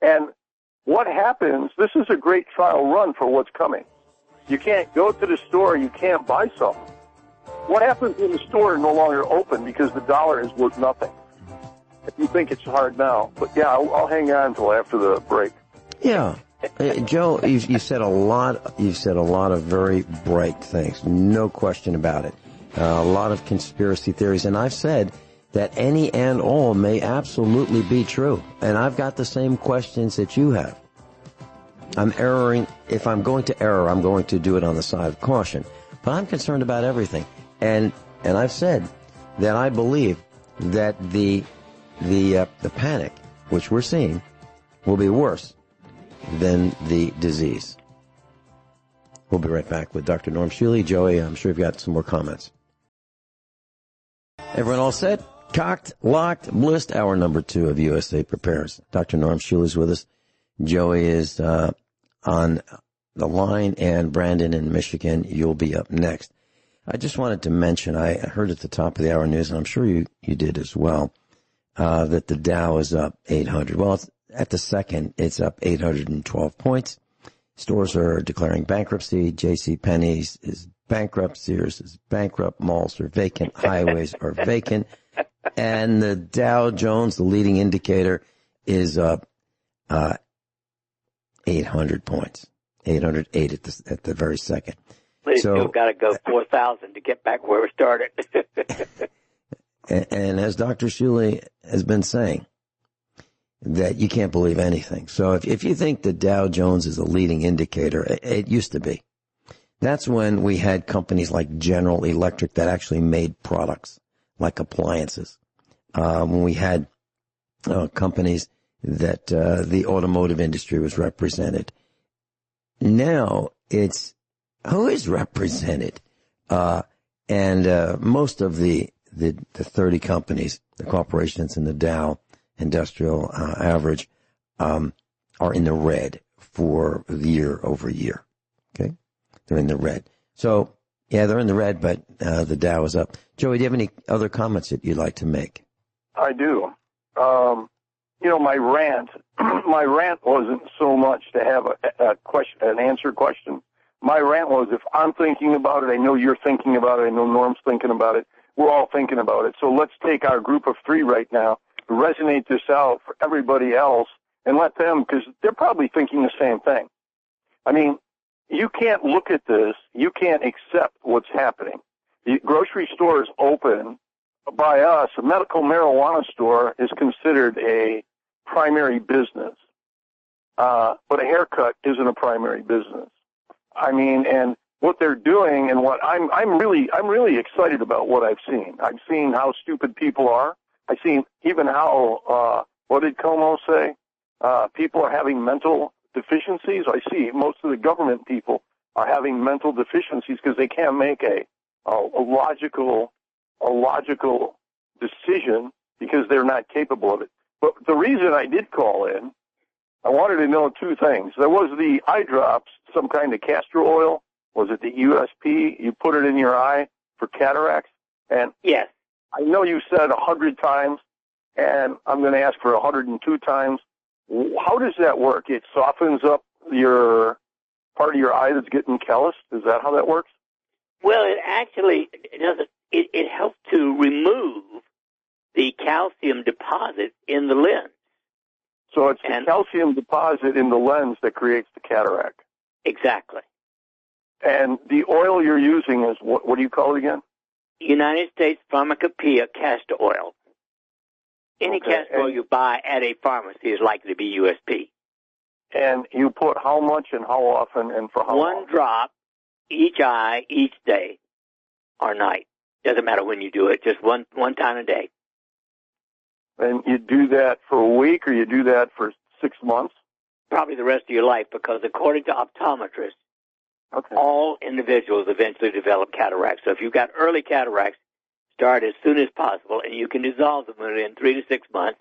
Speaker 5: and what happens, this is a great trial run for what's coming. You can't go to the store, you can't buy something. What happens when the store is no longer open because the dollar is worth nothing? If you think it's hard now. But yeah, I'll hang on until after the break.
Speaker 3: Yeah. Joe, you said a lot. You've said a lot of very bright things. No question about it. A lot of conspiracy theories. And I've said that any and all may absolutely be true. And I've got the same questions that you have. I'm erring. If I'm going to err, I'm going to do it on the side of caution. But I'm concerned about everything. And I've said that I believe that the panic, which we're seeing, will be worse than the disease. We'll be right back with Dr. Norm Shealy. Joey, I'm sure you've got some more comments. Everyone all set? Cocked, locked, blissed. Hour number 2 of USA Prepares. Dr. Norm Shealy is with us. Joey is on the line, and Brandon in Michigan, you'll be up next. I just wanted to mention, I heard at the top of the hour news, and I'm sure you did as well, that the Dow is up 800. Well, at the second, it's up 812 points. Stores are declaring bankruptcy. JCPenney's is bankrupt. Sears is bankrupt. Malls are vacant. Highways are vacant. And the Dow Jones, the leading indicator, is up 800 points. 808 at the very second.
Speaker 4: We still got to go 4,000 to get back where we started.
Speaker 3: and as Dr. Shealy has been saying, that you can't believe anything. So if you think the Dow Jones is a leading indicator, it used to be. That's when we had companies like General Electric that actually made products like appliances. when we had companies that the automotive industry was represented. Now it's who is represented, and most of the 30 companies, the corporations in the Dow Industrial Average, are in the red for the year over year. Okay, they're in the red. So yeah, they're in the red, but the Dow is up. Joey, do you have any other comments that you'd like to make?
Speaker 5: I do. My rant wasn't so much to have a question, an answer question. My rant was, if I'm thinking about it, I know you're thinking about it, I know Norm's thinking about it, we're all thinking about it. So let's take our group of three right now, resonate this out for everybody else, and let them, because they're probably thinking the same thing. I mean, you can't look at this, you can't accept what's happening. The grocery stores open by us, a medical marijuana store is considered a primary business. But a haircut isn't a primary business. I mean, and what they're doing and what I'm really excited about what I've seen. I've seen how stupid people are. I've seen even how, what did Como say? People are having mental deficiencies. I see most of the government people are having mental deficiencies because they can't make a logical decision because they're not capable of it. But the reason I did call in, I wanted to know two things. There was the eye drops, some kind of castor oil. Was it the USP? You put it in your eye for cataracts? And
Speaker 4: yes.
Speaker 5: I know you said 100 times, and I'm going to ask for 102 times. How does that work? It softens up your part of your eye that's getting calloused? Is that how that works?
Speaker 4: Well, it actually doesn't. It helps to remove the calcium deposit in the lens.
Speaker 5: So it's the calcium deposit in the lens that creates the cataract.
Speaker 4: Exactly.
Speaker 5: And the oil you're using is, what do you call it again?
Speaker 4: United States Pharmacopoeia castor oil. Any castor oil you buy at a pharmacy is likely to be USP.
Speaker 5: And you put how much and how often and for how long?
Speaker 4: One drop each eye each day or night. Doesn't matter when you do it, just one time a day.
Speaker 5: And you do that for a week or you do that for 6 months?
Speaker 4: Probably the rest of your life, because according to optometrists, all individuals eventually develop cataracts. So if you've got early cataracts, start as soon as possible, and you can dissolve them within 3 to 6 months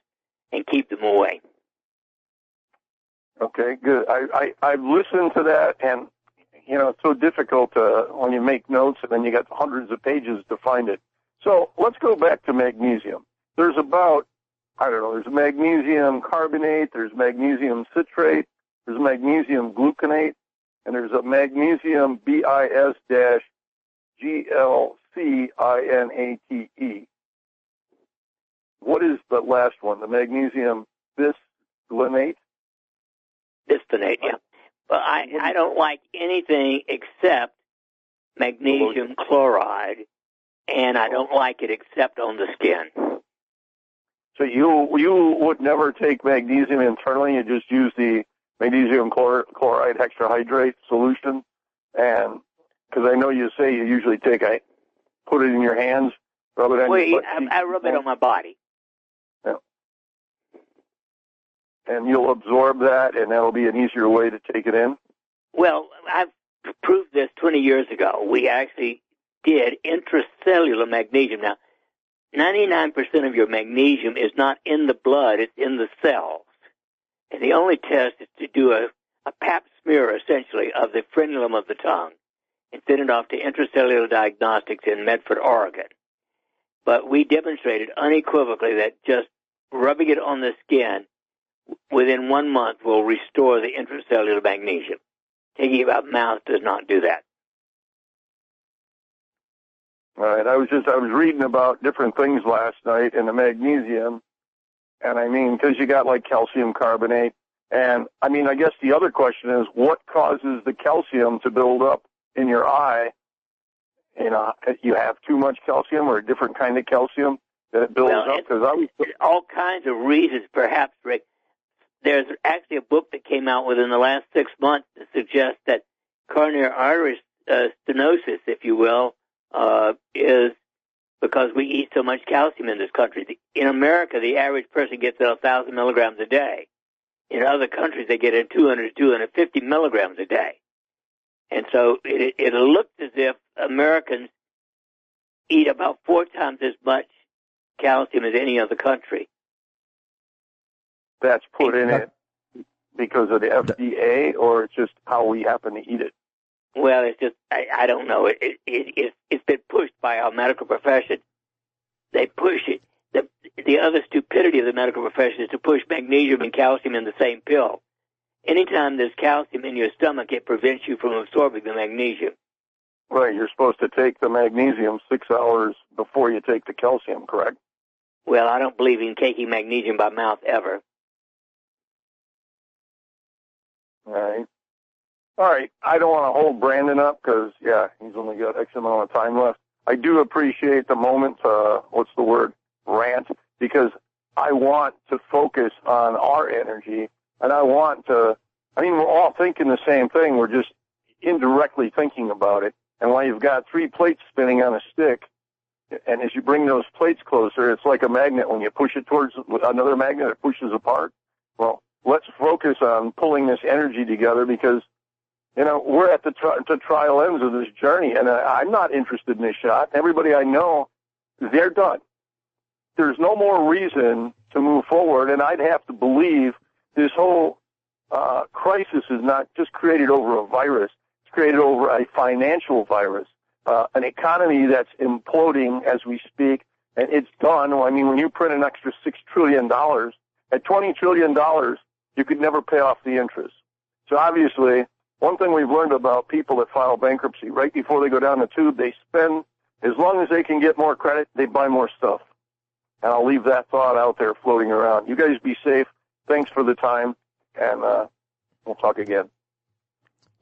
Speaker 4: and keep them away.
Speaker 5: Okay, good. I've listened to that, and, it's so difficult when you make notes, and then you got hundreds of pages to find it. So let's go back to magnesium. There's there's magnesium carbonate, there's magnesium citrate, there's magnesium gluconate, and there's a magnesium bis-glcinate. What is the last one, the magnesium bisglycinate?
Speaker 4: Bisglycinate, yeah. But I don't like anything except magnesium chloride, and I don't like it except on the skin.
Speaker 5: So you would never take magnesium internally, you just use the magnesium chloride hexahydrate solution? And because I know you say you usually put it in your hands, rub it on your butt.
Speaker 4: I rub it on my body.
Speaker 5: Yeah. And you'll absorb that, and that'll be an easier way to take it in?
Speaker 4: Well, I've proved this 20 years ago. We actually did intracellular magnesium. Now, 99% of your magnesium is not in the blood, it's in the cells. And the only test is to do a pap smear, essentially, of the frenulum of the tongue and send it off to Intracellular Diagnostics in Medford, Oregon. But we demonstrated unequivocally that just rubbing it on the skin within 1 month will restore the intracellular magnesium. Taking it out mouth does not do that.
Speaker 5: All right. I was reading about different things last night in the magnesium, and I mean, because you got like calcium carbonate, and I mean, I guess the other question is, what causes the calcium to build up in your eye? You have too much calcium or a different kind of calcium that it builds up? Because
Speaker 4: all kinds of reasons, perhaps, Rick. There's actually a book that came out within the last 6 months that suggests that coronary artery stenosis, if you will, is because we eat so much calcium in this country. In America, the average person gets 1,000 milligrams a day. In other countries, they get in 200 to 250 milligrams a day. And so it looks as if Americans eat about 4 times as much calcium as any other country.
Speaker 5: That's put in it because of the FDA, or it's just how we happen to eat it?
Speaker 4: Well, it's just, I don't know. It's been pushed by our medical profession. They push it. The other stupidity of the medical profession is to push magnesium and calcium in the same pill. Anytime there's calcium in your stomach, it prevents you from absorbing the magnesium.
Speaker 5: Right, you're supposed to take the magnesium 6 hours before you take the calcium, correct?
Speaker 4: Well, I don't believe in taking magnesium by mouth ever.
Speaker 5: All right. I don't want to hold Brandon up because, he's only got X amount of time left. I do appreciate the moment, rant, because I want to focus on our energy, and we're all thinking the same thing. We're just indirectly thinking about it. And while you've got 3 plates spinning on a stick, and as you bring those plates closer, it's like a magnet. When you push it towards another magnet, it pushes apart. Well, let's focus on pulling this energy together because, we're at the trial ends of this journey, and I'm not interested in this shot. Everybody I know, they're done. There's no more reason to move forward, and I'd have to believe this whole crisis is not just created over a virus. It's created over a financial virus, an economy that's imploding as we speak, and it's done. I mean, when you print an extra $6 trillion, at $20 trillion, you could never pay off the interest. So obviously, one thing we've learned about people that file bankruptcy, right before they go down the tube, they spend, as long as they can get more credit, they buy more stuff. And I'll leave that thought out there floating around. You guys be safe. Thanks for the time, and we'll talk again.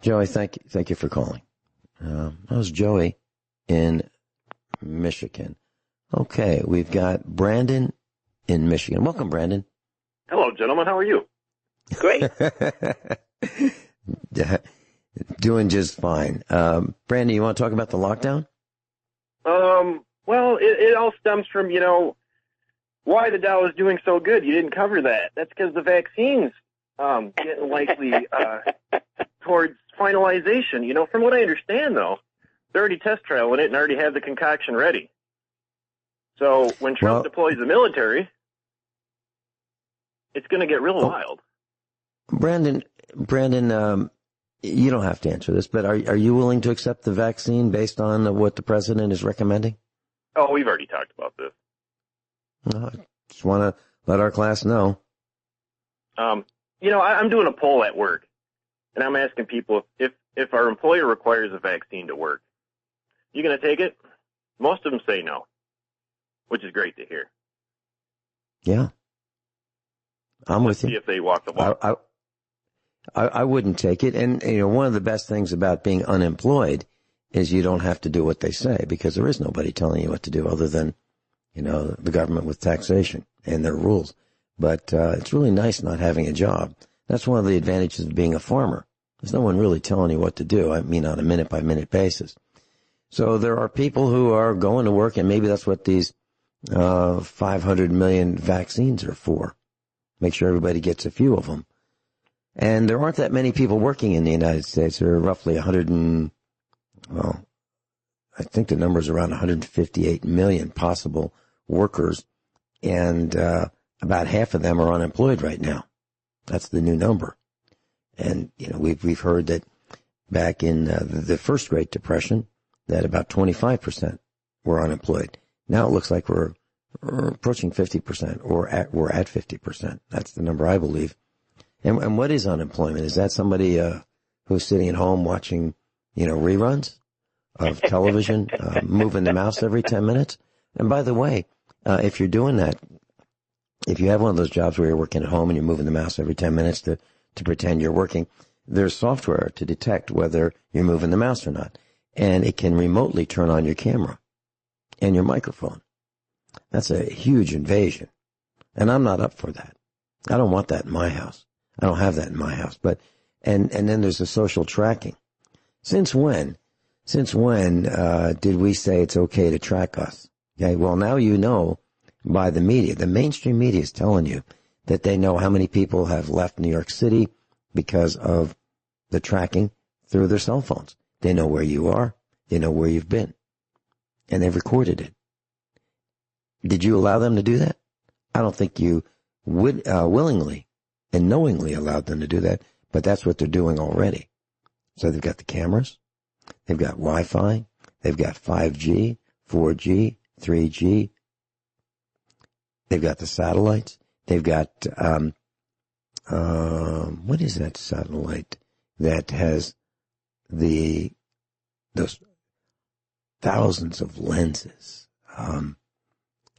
Speaker 3: Joey, thank you for calling. That was Joey in Michigan. Okay, we've got Brandon in Michigan. Welcome, Brandon.
Speaker 6: Hello, gentlemen. How are you?
Speaker 4: Great.
Speaker 3: Doing just fine. Brandon, you want to talk about the lockdown?
Speaker 6: Well, it all stems from, why the Dow is doing so good. You didn't cover that. That's because the vaccine's getting likely towards finalization. From what I understand, though, they're already test trialing it and already have the concoction ready. So when Trump deploys the military, it's going to get real wild.
Speaker 3: Brandon, you don't have to answer this, but are you willing to accept the vaccine based on what the president is recommending?
Speaker 6: Oh, we've already talked about this.
Speaker 3: I just want to let our class know.
Speaker 6: I'm doing a poll at work, and I'm asking people if our employer requires a vaccine to work, you going to take it? Most of them say no, which is great to hear.
Speaker 3: Yeah. I'm with you.
Speaker 6: See if they walk the walk.
Speaker 3: I wouldn't take it. And, one of the best things about being unemployed is you don't have to do what they say because there is nobody telling you what to do other than, the government with taxation and their rules. But it's really nice not having a job. That's one of the advantages of being a farmer. There's no one really telling you what to do. I mean, on a minute-by-minute basis. So there are people who are going to work, and maybe that's what these 500 million vaccines are for. Make sure everybody gets a few of them. And there aren't that many people working in the United States. There are roughly I think the number is around 158 million possible workers, and about half of them are unemployed right now. That's the new number. And, we've heard that back in the first Great Depression that about 25% were unemployed. Now it looks like we're approaching 50%, or we're at 50%. That's the number I believe. And what is unemployment? Is that somebody who's sitting at home watching, reruns of television, moving the mouse every 10 minutes? And by the way, if you're doing that, if you have one of those jobs where you're working at home and you're moving the mouse every 10 minutes to pretend you're working, there's software to detect whether you're moving the mouse or not. And it can remotely turn on your camera and your microphone. That's a huge invasion. And I'm not up for that. I don't want that in my house. I don't have that in my house. But, and then there's the social tracking. Since when did we say it's okay to track us? Okay, well, now you know by the media. The mainstream media is telling you that they know how many people have left New York City because of the tracking through their cell phones. They know where you are. They know where you've been. And they've recorded it. Did you allow them to do that? I don't think you would willingly and knowingly allowed them to do that, but that's what they're doing already. So they've got the cameras. They've got Wi-Fi. They've got 5G, 4G, 3G. They've got the satellites. They've got, what is that satellite that has those thousands of lenses?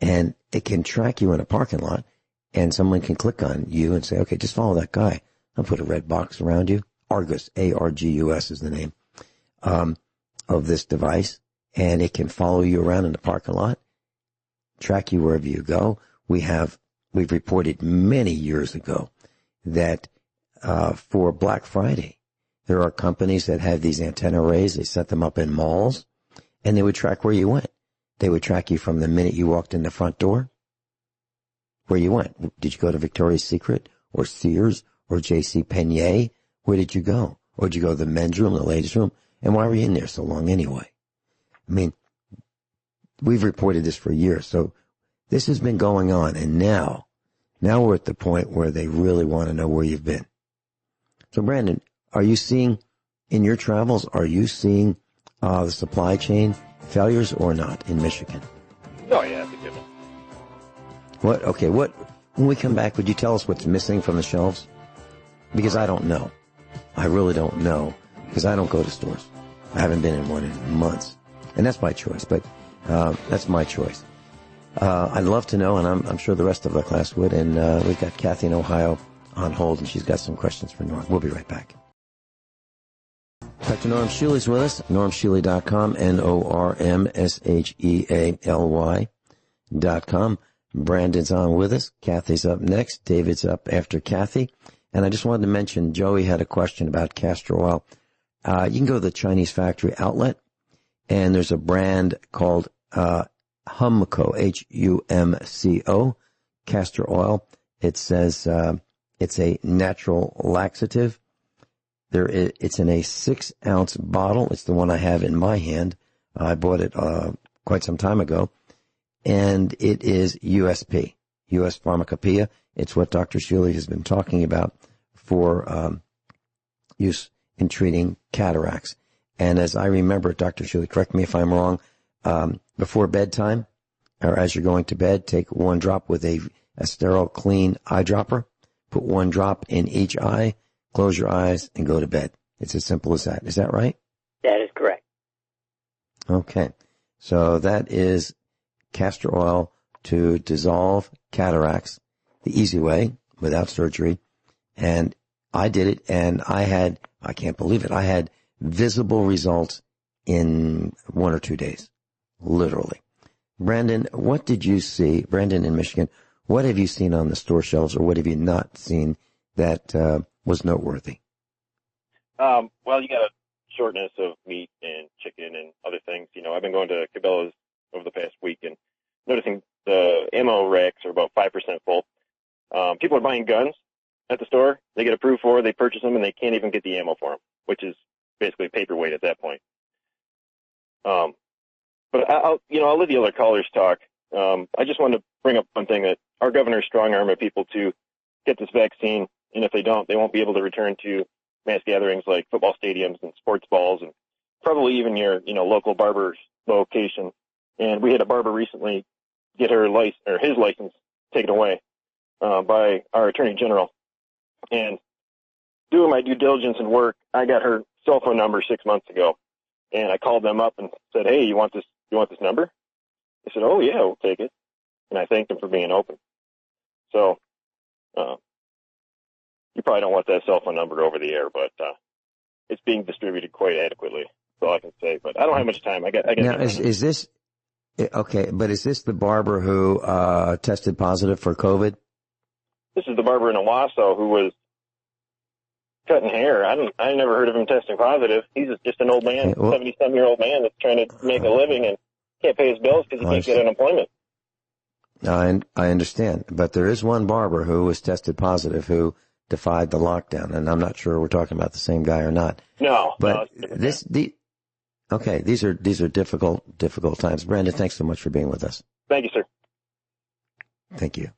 Speaker 3: And it can track you in a parking lot, and someone can click on you and say, okay, just follow that guy. I'll put a red box around you. Argus, A-R-G-U-S is the name, of this device. And it can follow you around in the parking lot, track you wherever you go. We've reported many years ago that, for Black Friday, there are companies that have these antenna arrays. They set them up in malls, and they would track where you went. They would track you from the minute you walked in the front door, where you went. Did you go to Victoria's Secret or Sears or J.C. Penney? Where did you go? Or did you go to the men's room, the ladies' room? And why were you in there so long anyway? I mean, we've reported this for years. So this has been going on. And now we're at the point where they really want to know where you've been. So, Brandon, are you seeing, in your travels, are you seeing the supply chain failures or not in Michigan?
Speaker 7: Oh, yeah, that's a given.
Speaker 3: When we come back, would you tell us what's missing from the shelves? Because I don't know. I really don't know, because I don't go to stores. I haven't been in one in months. And that's my choice, but that's my choice. I'd love to know, and I'm sure the rest of the class would. And we've got Kathy in Ohio on hold, and she's got some questions for Norm. We'll be right back. Dr. Norm Shealy's with us, normshealy.com, normshealy.com. Brandon's on with us. Kathy's up next. David's up after Kathy. And I just wanted to mention, Joey had a question about castor oil. You can go to the Chinese factory outlet, and there's a brand called Humco, Humco, castor oil. It says it's a natural laxative. It's in a 6-ounce bottle. It's the one I have in my hand. I bought it quite some time ago. And it is USP, U.S. Pharmacopoeia. It's what Dr. Shealy has been talking about for use in treating cataracts. And as I remember, Dr. Shealy, correct me if I'm wrong, before bedtime, or as you're going to bed, take one drop with a sterile, clean eyedropper. Put one drop in each eye. Close your eyes and go to bed. It's as simple as that. Is that right?
Speaker 4: That is correct.
Speaker 3: Okay. So that is castor oil to dissolve cataracts the easy way without surgery. And I did it, and I can't believe it, I had visible results in 1 or 2 days. Literally. Brandon, what did you see? Brandon in Michigan, what have you seen on the store shelves, or what have you not seen that was noteworthy?
Speaker 7: Well, you got a shortness of meat and chicken and other things. You know, I've been going to Cabela's over the past week and noticing the ammo racks are about 5% full. People are buying guns at the store. They get approved for, they purchase them, and they can't even get the ammo for them, which is basically paperweight at that point. But I'll let the other callers talk. I just wanted to bring up one thing, that our governor strong-armed people to get this vaccine, and if they don't, they won't be able to return to mass gatherings like football stadiums and sports balls, and probably even your, local barber's location. And we had a barber recently get his license taken away by our attorney general. And doing my due diligence and work, I got her cell phone number 6 months ago, and I called them up and said, "Hey, you want this number?" They said, "Oh yeah, we'll take it." And I thanked them for being open. So you probably don't want that cell phone number over the air, but it's being distributed quite adequately. That's all I can say. But I don't have much time. I got.
Speaker 3: Now, is this okay? But is this the barber who tested positive for COVID?
Speaker 7: This is the barber in Owasso who was cutting hair. I never heard of him testing positive. He's just an old man, 70-some-year-old man that's trying to make a living, and Can't pay his bills because he can't get unemployment.
Speaker 3: I understand, but there is one barber who was tested positive who defied the lockdown, and I'm not sure we're talking about the same guy or not.
Speaker 7: No,
Speaker 3: but these are difficult times. Brandon, thanks so much for being with us.
Speaker 7: Thank you, sir.
Speaker 3: Thank you.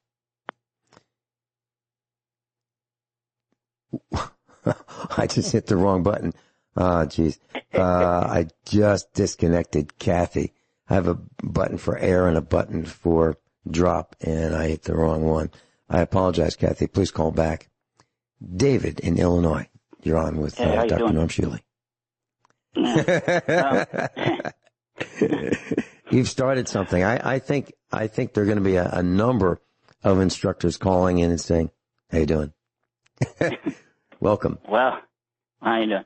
Speaker 3: I just hit the wrong button. Oh, geez. I just disconnected Kathy. I have a button for air and a button for drop, and I hit the wrong one. I apologize, Kathy. Please call back. David in Illinois. You're on with Dr. Norm Shealy. You've started something. I think there are going to be a number of instructors calling in and saying, "How you doing?" Welcome.
Speaker 8: Well, how you doing?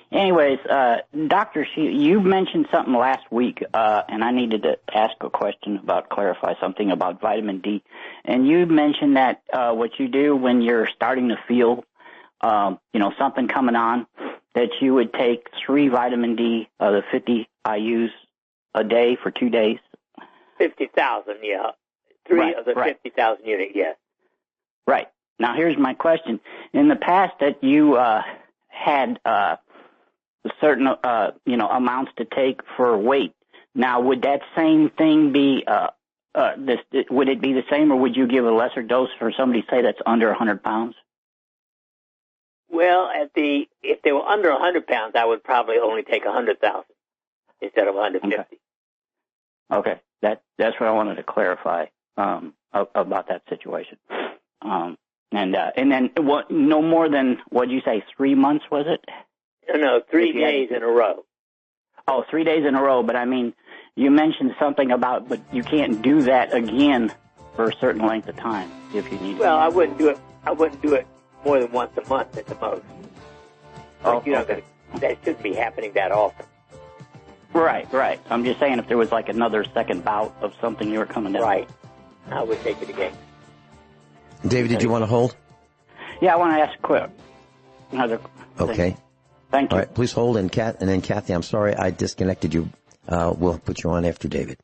Speaker 8: Anyways, Dr. Shealy, you mentioned something last week, and I needed to ask a question clarify something about vitamin D. And you mentioned that what you do when you're starting to feel, something coming on, that you would take 3 vitamin D of the 50 IUs a day for 2 days.
Speaker 4: 50,000, yeah. 3 of the 50,000 unit, yes.
Speaker 8: Right. Now, here's my question. In the past that you had certain, amounts to take for weight, now would that same thing be, would it be the same, or would you give a lesser dose for somebody, say, that's under 100 pounds?
Speaker 4: Well, if they were under 100 pounds, I would probably only take 100,000 instead of 150.
Speaker 8: Okay. That's what I wanted to clarify about that situation. And then no more than, what'd you say, 3 months, was it?
Speaker 4: No, 3 days in a row.
Speaker 8: Oh, 3 days in a row. But I mean, you mentioned something about, but you can't do that again for a certain length of time if you need.
Speaker 4: Well, I wouldn't do it more than once a month at the most. That shouldn't be happening that often.
Speaker 8: Right. I'm just saying if there was like another second bout of something you were coming down.
Speaker 4: Right. I would take it again.
Speaker 3: David, did you want to hold?
Speaker 8: Yeah, I want to ask another
Speaker 3: Okay.
Speaker 8: Thing. Thank you.
Speaker 3: All right, please hold. And then Kathy, I'm sorry I disconnected you. We'll put you on after David.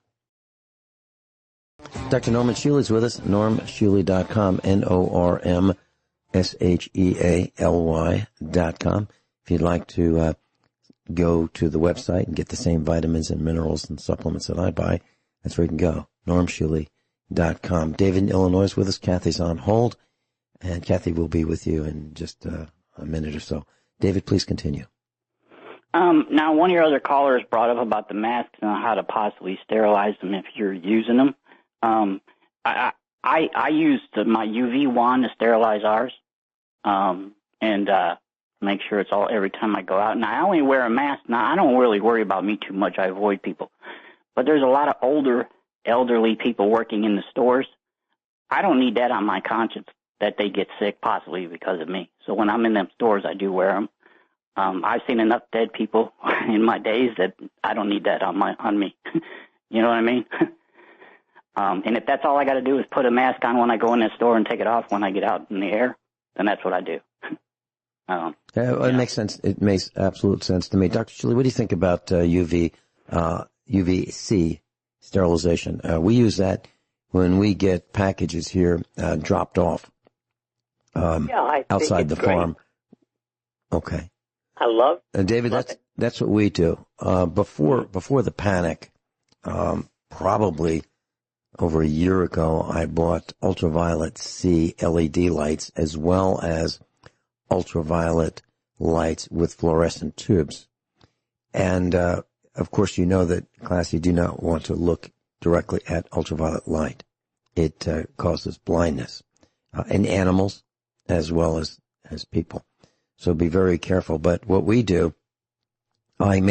Speaker 3: Dr. Norman Shealy is with us, normshealy.com, NORMSHEALY.com. If you'd like to go to the website and get the same vitamins and minerals and supplements that I buy, that's where you can go, normshealy.com. David in Illinois is with us. Kathy's on hold, and Kathy will be with you in just a minute or so. David, please continue.
Speaker 8: Now, one of your other callers brought up about the masks and how to possibly sterilize them if you're using them. I used my UV wand to sterilize ours, and make sure it's all every time I go out. And I only wear a mask. Now, I don't really worry about me too much. I avoid people. But there's a lot of older, elderly people working in the stores. I don't need that on my conscience that they get sick possibly because of me. So when I'm in them stores, I do wear them. I've seen enough dead people in my days that I don't need that on me. You know what I mean? And if that's all I got to do is put a mask on when I go in the store and take it off when I get out in the air, then that's what I do.
Speaker 3: It makes sense. It makes absolute sense to me. Dr. Shealy, what do you think about UVC sterilization? We use that when we get packages here dropped off outside the farm. Okay.
Speaker 4: I love
Speaker 3: David, that's what we do. Before the panic, probably over a year ago, I bought Ultraviolet C LED lights as well as ultraviolet lights with fluorescent tubes. And, of course, you know that, class, you do not want to look directly at ultraviolet light. It causes blindness in animals as well as people. So be very careful. But what we do, I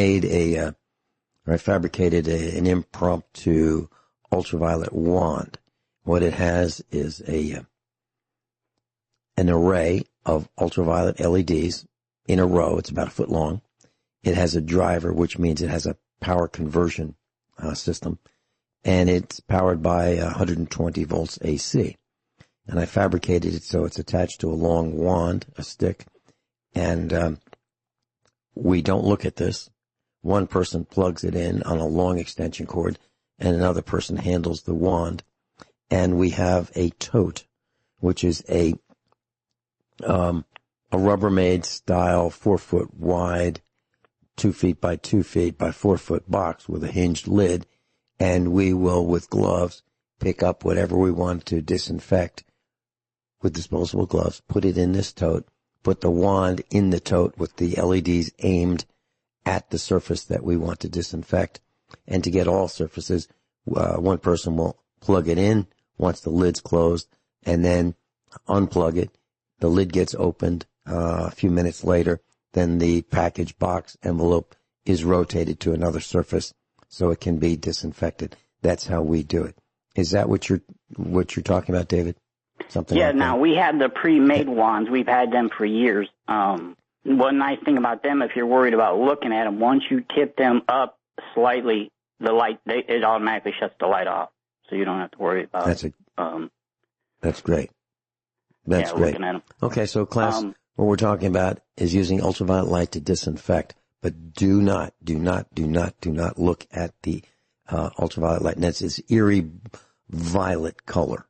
Speaker 3: fabricated an impromptu ultraviolet wand. What it has is an array of ultraviolet LEDs in a row. It's about a foot long. It has a driver, which means it has a power conversion system, and it's powered by 120 volts AC. And I fabricated it so it's attached to a long wand, a stick, and we don't look at this. One person plugs it in on a long extension cord, and another person handles the wand. And we have a tote, which is a Rubbermaid style 4 foot wide, 2 feet by 2 feet by 4 foot box with a hinged lid. And we will, with gloves, pick up whatever we want to disinfect with disposable gloves, put it in this tote, put the wand in the tote with the LEDs aimed at the surface that we want to disinfect. And to get all surfaces, one person will plug it in once the lid's closed and then unplug it. The lid gets opened a few minutes later. Then the package box envelope is rotated to another surface so it can be disinfected. That's how we do it. Is that what you're talking about, David? Something
Speaker 8: yeah,
Speaker 3: like
Speaker 8: now
Speaker 3: that?
Speaker 8: we have the pre-made wands. We've had them for years. One nice thing about them, if you're worried about looking at them, once you tip them up slightly, the light, it automatically shuts the light off. So you don't have to worry about
Speaker 3: That's great. That's great.
Speaker 8: Looking at them.
Speaker 3: Okay, so class, what we're talking about is using ultraviolet light to disinfect, but do not look at the ultraviolet light. And that's this eerie violet color.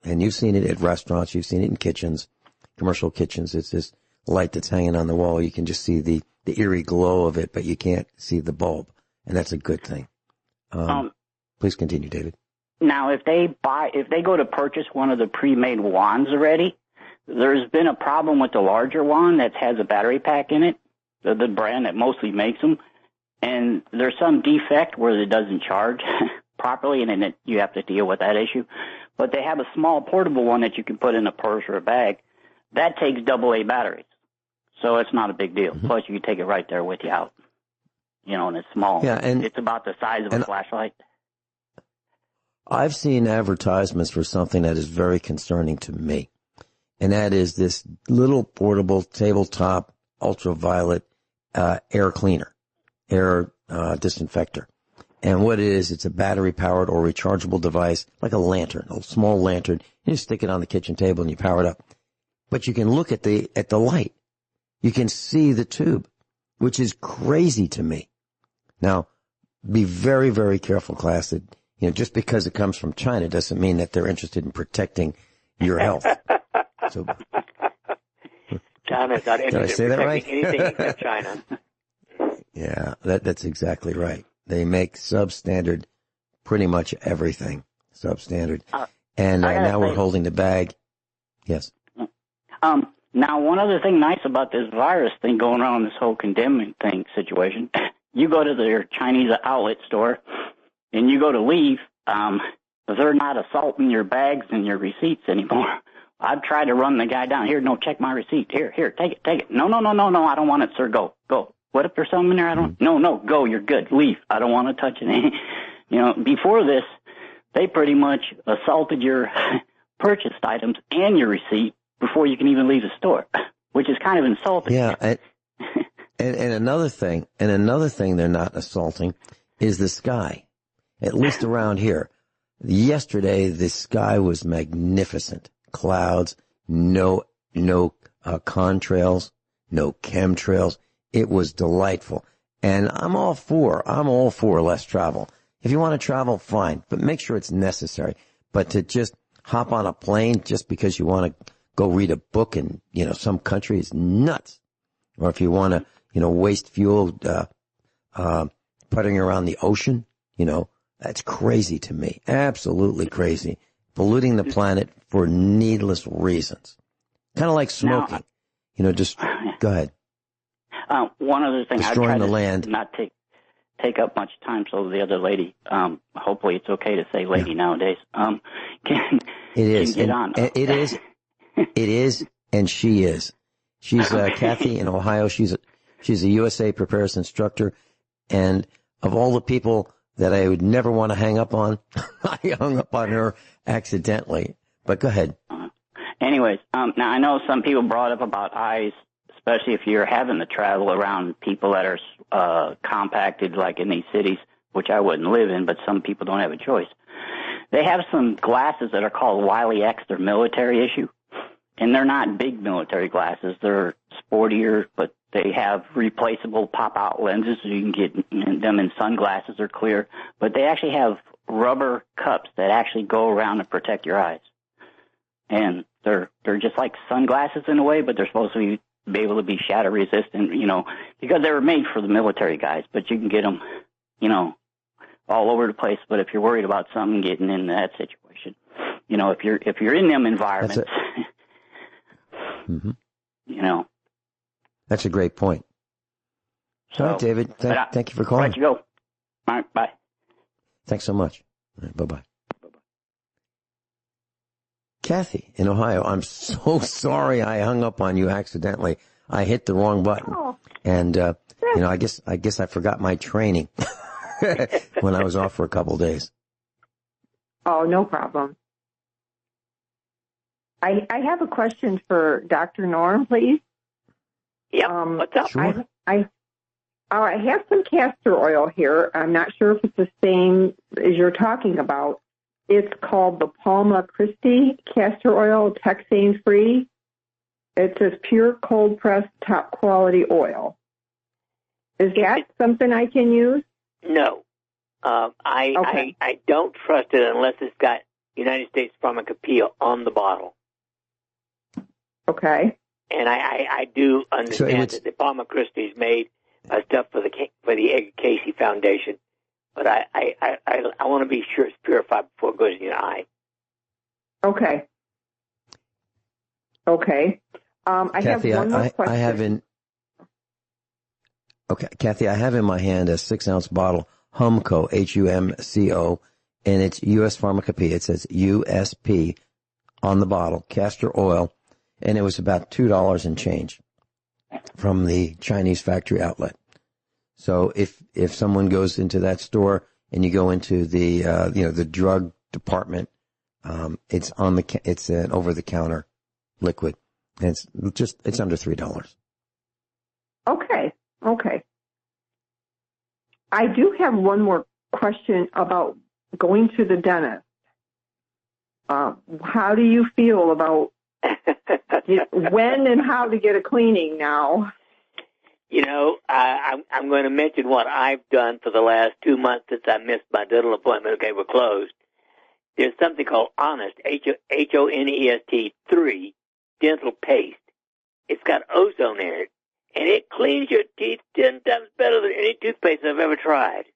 Speaker 3: And you've seen it at restaurants, you've seen it in kitchens, commercial kitchens. It's this light that's hanging on the wall. You can just see the eerie glow of it, but you can't see the bulb. And that's a good thing. Please continue, David.
Speaker 8: Now, if they go to purchase one of the pre-made wands already, there's been a problem with the larger wand that has a battery pack in it, the brand that mostly makes them, and there's some defect where it doesn't charge properly, and then you have to deal with that issue. But they have a small portable one that you can put in a purse or a bag. That takes AA batteries, so it's not a big deal. Mm-hmm. Plus, you can take it right there with you out. And it's small. Yeah, and it's about the size of a flashlight.
Speaker 3: I've seen advertisements for something that is very concerning to me, and that is this little portable tabletop ultraviolet air cleaner, air disinfector. And what it is, it's a battery-powered or rechargeable device, like a lantern, a small lantern. You just stick it on the kitchen table and you power it up. But you can look at the light. You can see the tube, which is crazy to me. Now, be very, very careful, class, that just because it comes from China doesn't mean that they're interested in protecting your health. So,
Speaker 4: China's not interested in protecting anything except China.
Speaker 3: Yeah, that's exactly right. They make substandard pretty much everything. Substandard. And now we're holding the bag. Yes.
Speaker 8: Now, one other thing nice about this virus thing going around, this whole condemning thing situation, you go to their Chinese outlet store and you go to leave, they're not assaulting your bags and your receipts anymore. I've tried to run the guy down. Here, no, check my receipt. Here, take it. No, I don't want it, sir. Go. What if there's something in there? No, go, you're good. Leave. I don't want to touch it. Before this, they pretty much assaulted your purchased items and your receipt before you can even leave the store, which is kind of insulting.
Speaker 3: Yeah. And another thing they're not assaulting is the sky, at least around here. Yesterday, the sky was magnificent. Clouds, no contrails, no chemtrails. It was delightful. And I'm all for less travel. If you want to travel, fine, but make sure it's necessary. But to just hop on a plane just because you want to go read a book in, some country is nuts. Or if you want to, waste fuel, putting around the ocean, that's crazy to me. Absolutely crazy. Polluting the planet for needless reasons. Kind of like smoking. Just go ahead.
Speaker 8: One other thing,
Speaker 3: destroying
Speaker 8: I try
Speaker 3: the
Speaker 8: to
Speaker 3: land.
Speaker 8: Not take up much time, so the other lady, hopefully it's okay to say lady nowadays, can get on.
Speaker 3: It is, and she is. She's Kathy in Ohio. She's a USA Preparedness instructor, and of all the people that I would never want to hang up on, I hung up on her accidentally. But go ahead.
Speaker 8: Anyways, now I know some people brought up about eyes, especially if you're having to travel around people that are compacted, like in these cities, which I wouldn't live in, but some people don't have a choice. They have some glasses that are called Wiley X. They're military issue, and they're not big military glasses. They're sportier, but They have replaceable pop-out lenses, so you can get them in sunglasses or clear. But they actually have rubber cups that actually go around and protect your eyes. And they're just like sunglasses in a way, but they're supposed to be able to be shatter resistant, because they were made for the military guys. But you can get them, all over the place. But if you're worried about something getting in that situation, if you're in them environments,
Speaker 3: mm-hmm. That's a great point.
Speaker 8: So,
Speaker 3: all right, David, thank you for calling.
Speaker 8: Right, you go. All right, bye.
Speaker 3: Thanks so much. All right, bye-bye. Kathy in Ohio, I'm so sorry I hung up on you accidentally. I hit the wrong button. Oh. And, I guess I forgot my training when I was off for a couple of days.
Speaker 9: Oh, no problem. I have a question for Dr. Norm, please.
Speaker 4: Yeah, what's up?
Speaker 3: Sure.
Speaker 9: I have some castor oil here. I'm not sure if it's the same as you're talking about. It's called the Palma Christi castor oil, texane free. It says pure cold pressed top quality oil. Is that something I can use?
Speaker 4: No. I don't trust it unless it's got United States Pharmacopoeia on the bottle.
Speaker 9: Okay.
Speaker 4: And I do understand that the Palma Christi's made stuff for the Edgar Casey Foundation, but I want to be sure it's purified before it goes in your eye.
Speaker 9: Okay.
Speaker 3: Kathy,
Speaker 9: have one more question.
Speaker 3: Kathy, I have in my hand a 6-ounce bottle, Humco, Humco, and it's U.S. Pharmacopoeia. It says USP on the bottle, castor oil. And it was about $2 and change from the Chinese factory outlet. So if someone goes into that store and you go into the the drug department, it's an over the counter liquid, and it's under $3.
Speaker 9: Okay. I do have one more question about going to the dentist. How do you feel about when and how to get a cleaning now?
Speaker 4: I'm going to mention what I've done for the last 2 months since I missed my dental appointment. Okay, we're closed. There's something called Honest, Honest 3 dental paste. It's got ozone in it, and it cleans your teeth 10 times better than any toothpaste I've ever tried.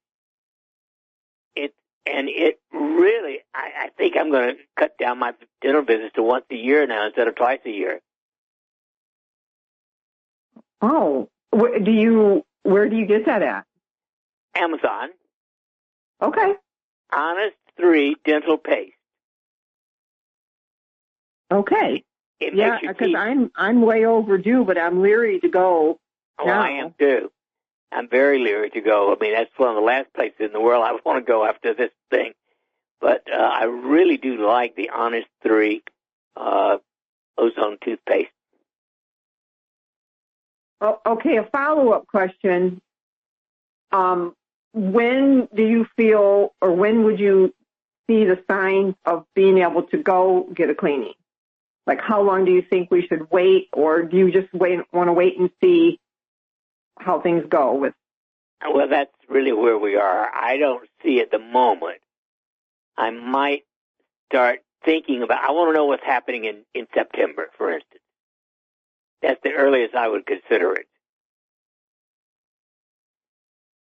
Speaker 4: It really, I think I'm going to cut down my dental visits to once a year now instead of twice a year.
Speaker 9: Oh, where do you get that at?
Speaker 4: Amazon.
Speaker 9: Okay.
Speaker 4: Honest 3 dental paste.
Speaker 9: Okay. Yeah, because I'm way overdue, but I'm leery to go.
Speaker 4: Oh, now. I am too. I'm very leery to go. I mean, that's one of the last places in the world I want to go after this thing. But I really do like the Honest 3 ozone toothpaste.
Speaker 9: Oh, okay, a follow-up question. When do you feel, or when would you see the signs of being able to go get a cleaning? Like, how long do you think we should wait, or do you just want to wait and see how things go with?
Speaker 4: Well, that's really where we are. I don't see at the moment. I might start thinking about, I want to know what's happening in September, for instance. That's the earliest I would consider it.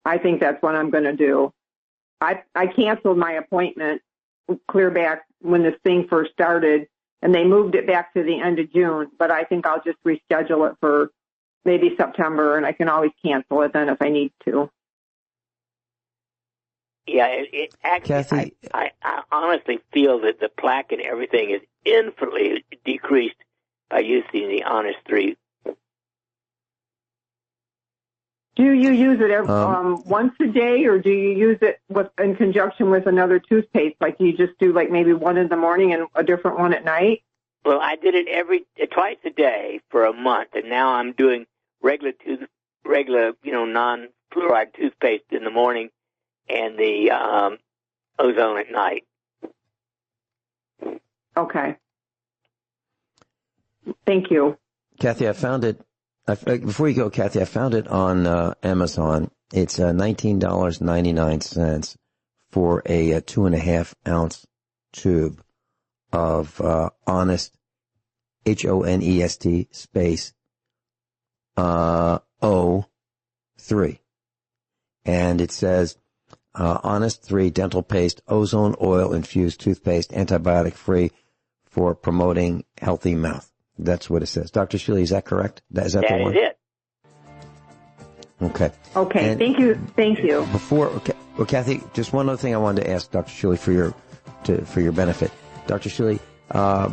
Speaker 9: I think that's what I'm going to do. I canceled my appointment clear back when this thing first started, and they moved it back to the end of June, but I think I'll just reschedule it for maybe September, and I can always cancel it then if I need to.
Speaker 4: Yeah, it actually,
Speaker 3: Kathy,
Speaker 4: I honestly feel that the plaque and everything is infinitely decreased by using the Honest 3.
Speaker 9: Do you use it once a day, or do you use it in conjunction with another toothpaste? Like, do you just do like maybe one in the morning and a different one at night?
Speaker 4: Well, I did it twice a day for a month, and now I'm doing regular non-fluoride toothpaste in the morning and the ozone at night.
Speaker 9: Okay. Thank you.
Speaker 3: Kathy, I found it Before you go, Kathy, I found it on Amazon. It's $19.99 for a 2.5 ounce tube of Honest, HONEST space O3, and it says Honest 3 dental paste, ozone oil infused toothpaste, antibiotic free for promoting healthy mouth. That's what it says. Dr. Shealy, is that correct? Is that the one?
Speaker 4: That is it.
Speaker 3: Okay.
Speaker 9: Okay.
Speaker 3: And
Speaker 9: thank you.
Speaker 3: Well, Kathy, just one other thing I wanted to ask Dr. Shealy for your benefit. Dr. Shealy,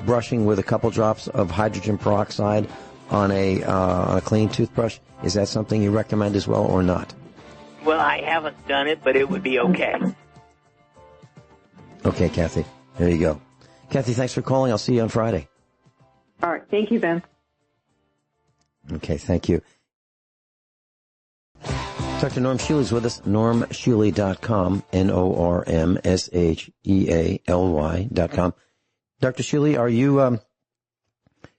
Speaker 3: brushing with a couple drops of hydrogen peroxide on a clean toothbrush, is that something you recommend as well or not?
Speaker 4: Well, I haven't done it, but it would be okay.
Speaker 3: Okay, Kathy. There you go. Kathy, thanks for calling. I'll see you on Friday.
Speaker 9: All right. Thank you, Ben.
Speaker 3: Okay, thank you. Dr. Norm Shealy's with us, normshealy.com, NORMSHEALY.com. Dr. Shealy, are you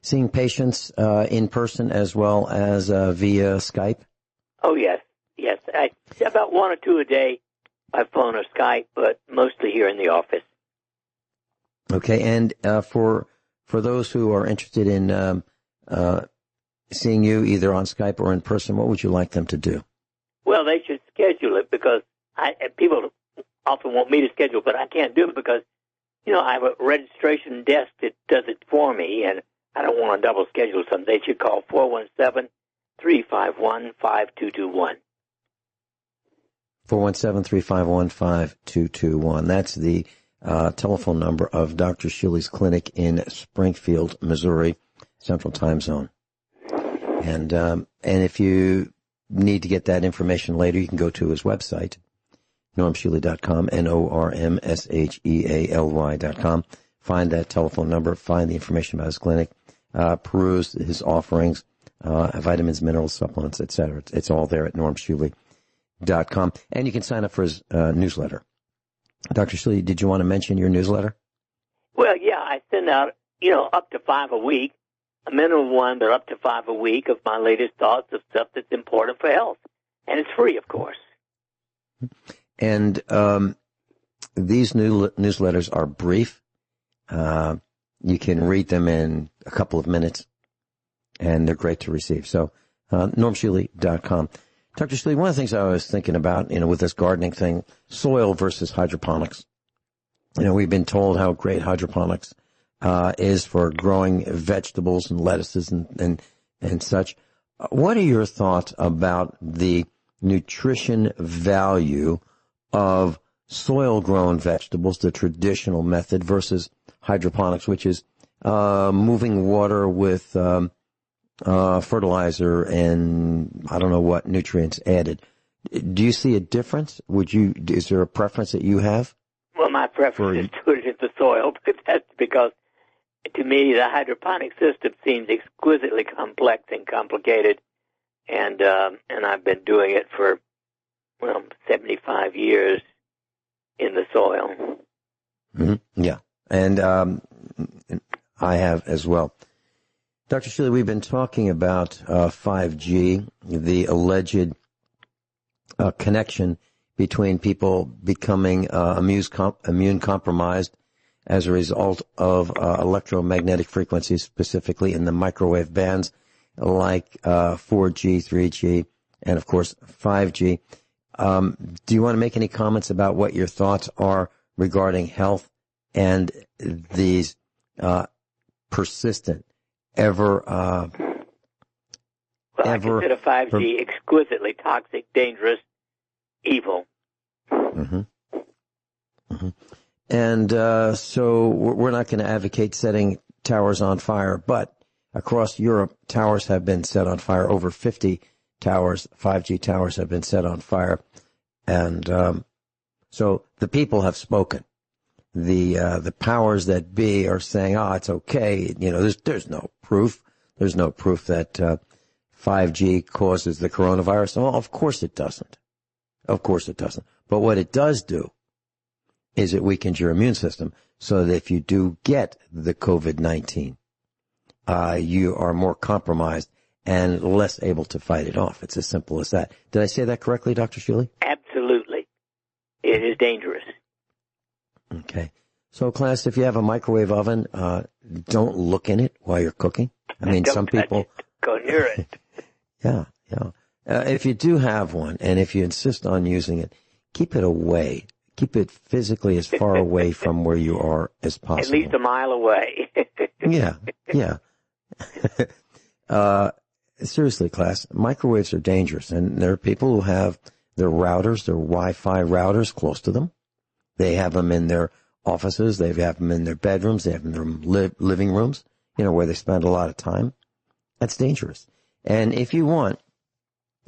Speaker 3: seeing patients in person as well as via Skype?
Speaker 4: Oh, yes. Yes. About one or two a day by phone or Skype, but mostly here in the office.
Speaker 3: Okay, and for those who are interested in seeing you either on Skype or in person, what would you like them to do?
Speaker 4: Well, they should schedule it because people often want me to schedule, but I can't do it because, I have a registration desk that does it for me, and I don't want to double schedule something. They should call 417-351-5221.
Speaker 3: 417-351-5221. That's the telephone number of Dr. Shealy's clinic in Springfield, Missouri, Central Time Zone. And if you need to get that information later, you can go to his website, normshealy.com, NORMSHEALY.com. Find that telephone number, find the information about his clinic, peruse his offerings, vitamins, minerals, supplements, etc. It's all there at normshealy.com. And you can sign up for his newsletter. Dr. Shealy, did you want to mention your newsletter?
Speaker 4: Well, yeah, I send out, up to 5 a week, a minimum one, but up to 5 a week of my latest thoughts of stuff that's important for health. And it's free, of course.
Speaker 3: And these newsletters are brief. You can read them in a couple of minutes, and they're great to receive. So, normshealy.com. Dr. Shealy, one of the things I was thinking about, with this gardening thing, soil versus hydroponics. We've been told how great hydroponics is for growing vegetables and lettuces and such. What are your thoughts about the nutrition value of soil-grown vegetables, the traditional method, versus hydroponics, which is moving water with fertilizer and I don't know what nutrients added? Do you see a difference? Is there a preference that you have?
Speaker 4: Well, my preference is to put it in the soil, but that's because to me the hydroponic system seems exquisitely complex and complicated, and I've been doing it for 75 years in the soil.
Speaker 3: Mm-hmm. Yeah, and I have as well. Dr. Shealy, we've been talking about 5G, the alleged connection between people becoming immune compromised as a result of electromagnetic frequencies, specifically in the microwave bands like 4G, 3G, and of course 5G. Do you want to make any comments about what your thoughts are regarding health and these persistent, I consider 5G exquisitely toxic, dangerous, evil. Mm-hmm. Mm-hmm. And so we're not going to advocate setting towers on fire, but across Europe, towers have been set on fire. Over 50 towers, 5G towers, have been set on fire. And so the people have spoken. The powers that be are saying, it's okay. There's no proof. There's no proof that 5G causes the coronavirus. Well, of course it doesn't. Of course it doesn't. But what it does do is it weakens your immune system so that if you do get the COVID-19, you are more compromised and less able to fight it off. It's as simple as that. Did I say that correctly, Dr. Shealy?
Speaker 4: Absolutely. It is dangerous.
Speaker 3: Okay. So, class, if you have a microwave oven, don't look in it while you're cooking. I mean, some people...
Speaker 4: Go near it.
Speaker 3: Yeah. If you do have one, and if you insist on using it, keep it away. Keep it physically as far away from where you are as possible.
Speaker 4: At least a mile away.
Speaker 3: Yeah. Seriously, class, microwaves are dangerous, and there are people who have their routers, their Wi-Fi routers close to them. They have them in their offices. They have them in their bedrooms. They have them in their living rooms, where they spend a lot of time. That's dangerous. And if you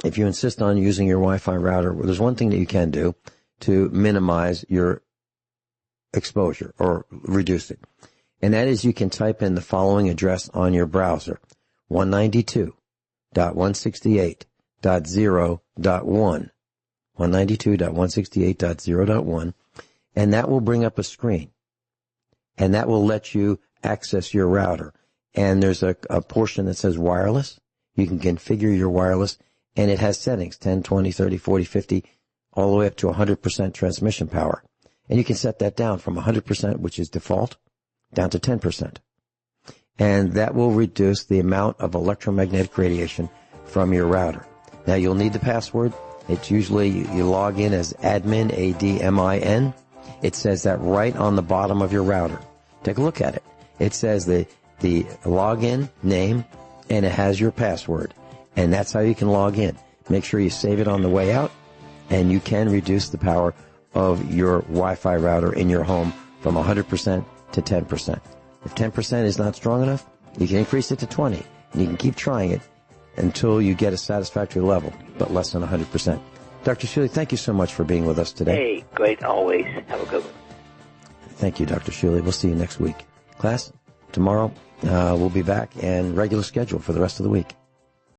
Speaker 3: insist on using your Wi-Fi router, there's one thing that you can do to minimize your exposure or reduce it. And that is you can type in the following address on your browser, 192.168.0.1, 192.168.0.1, and that will bring up a screen. And that will let you access your router. And there's a portion that says wireless. You can configure your wireless, and it has settings, 10, 20, 30, 40, 50, all the way up to 100% transmission power. And you can set that down from 100%, which is default, down to 10%. And that will reduce the amount of electromagnetic radiation from your router. Now, you'll need the password. It's usually you log in as admin, ADMIN. It says that right on the bottom of your router. Take a look at it. It says the login name, and it has your password. And that's how you can log in. Make sure you save it on the way out, and you can reduce the power of your Wi-Fi router in your home from 100% to 10%. If 10% is not strong enough, you can increase it to 20. And you can keep trying it until you get a satisfactory level, but less than 100%. Dr. Shealy, thank you so much for being with us today.
Speaker 4: Hey, great always. Have a good one.
Speaker 3: Thank you, Dr. Shealy. We'll see you next week. Class, tomorrow we'll be back and regular schedule for the rest of the week.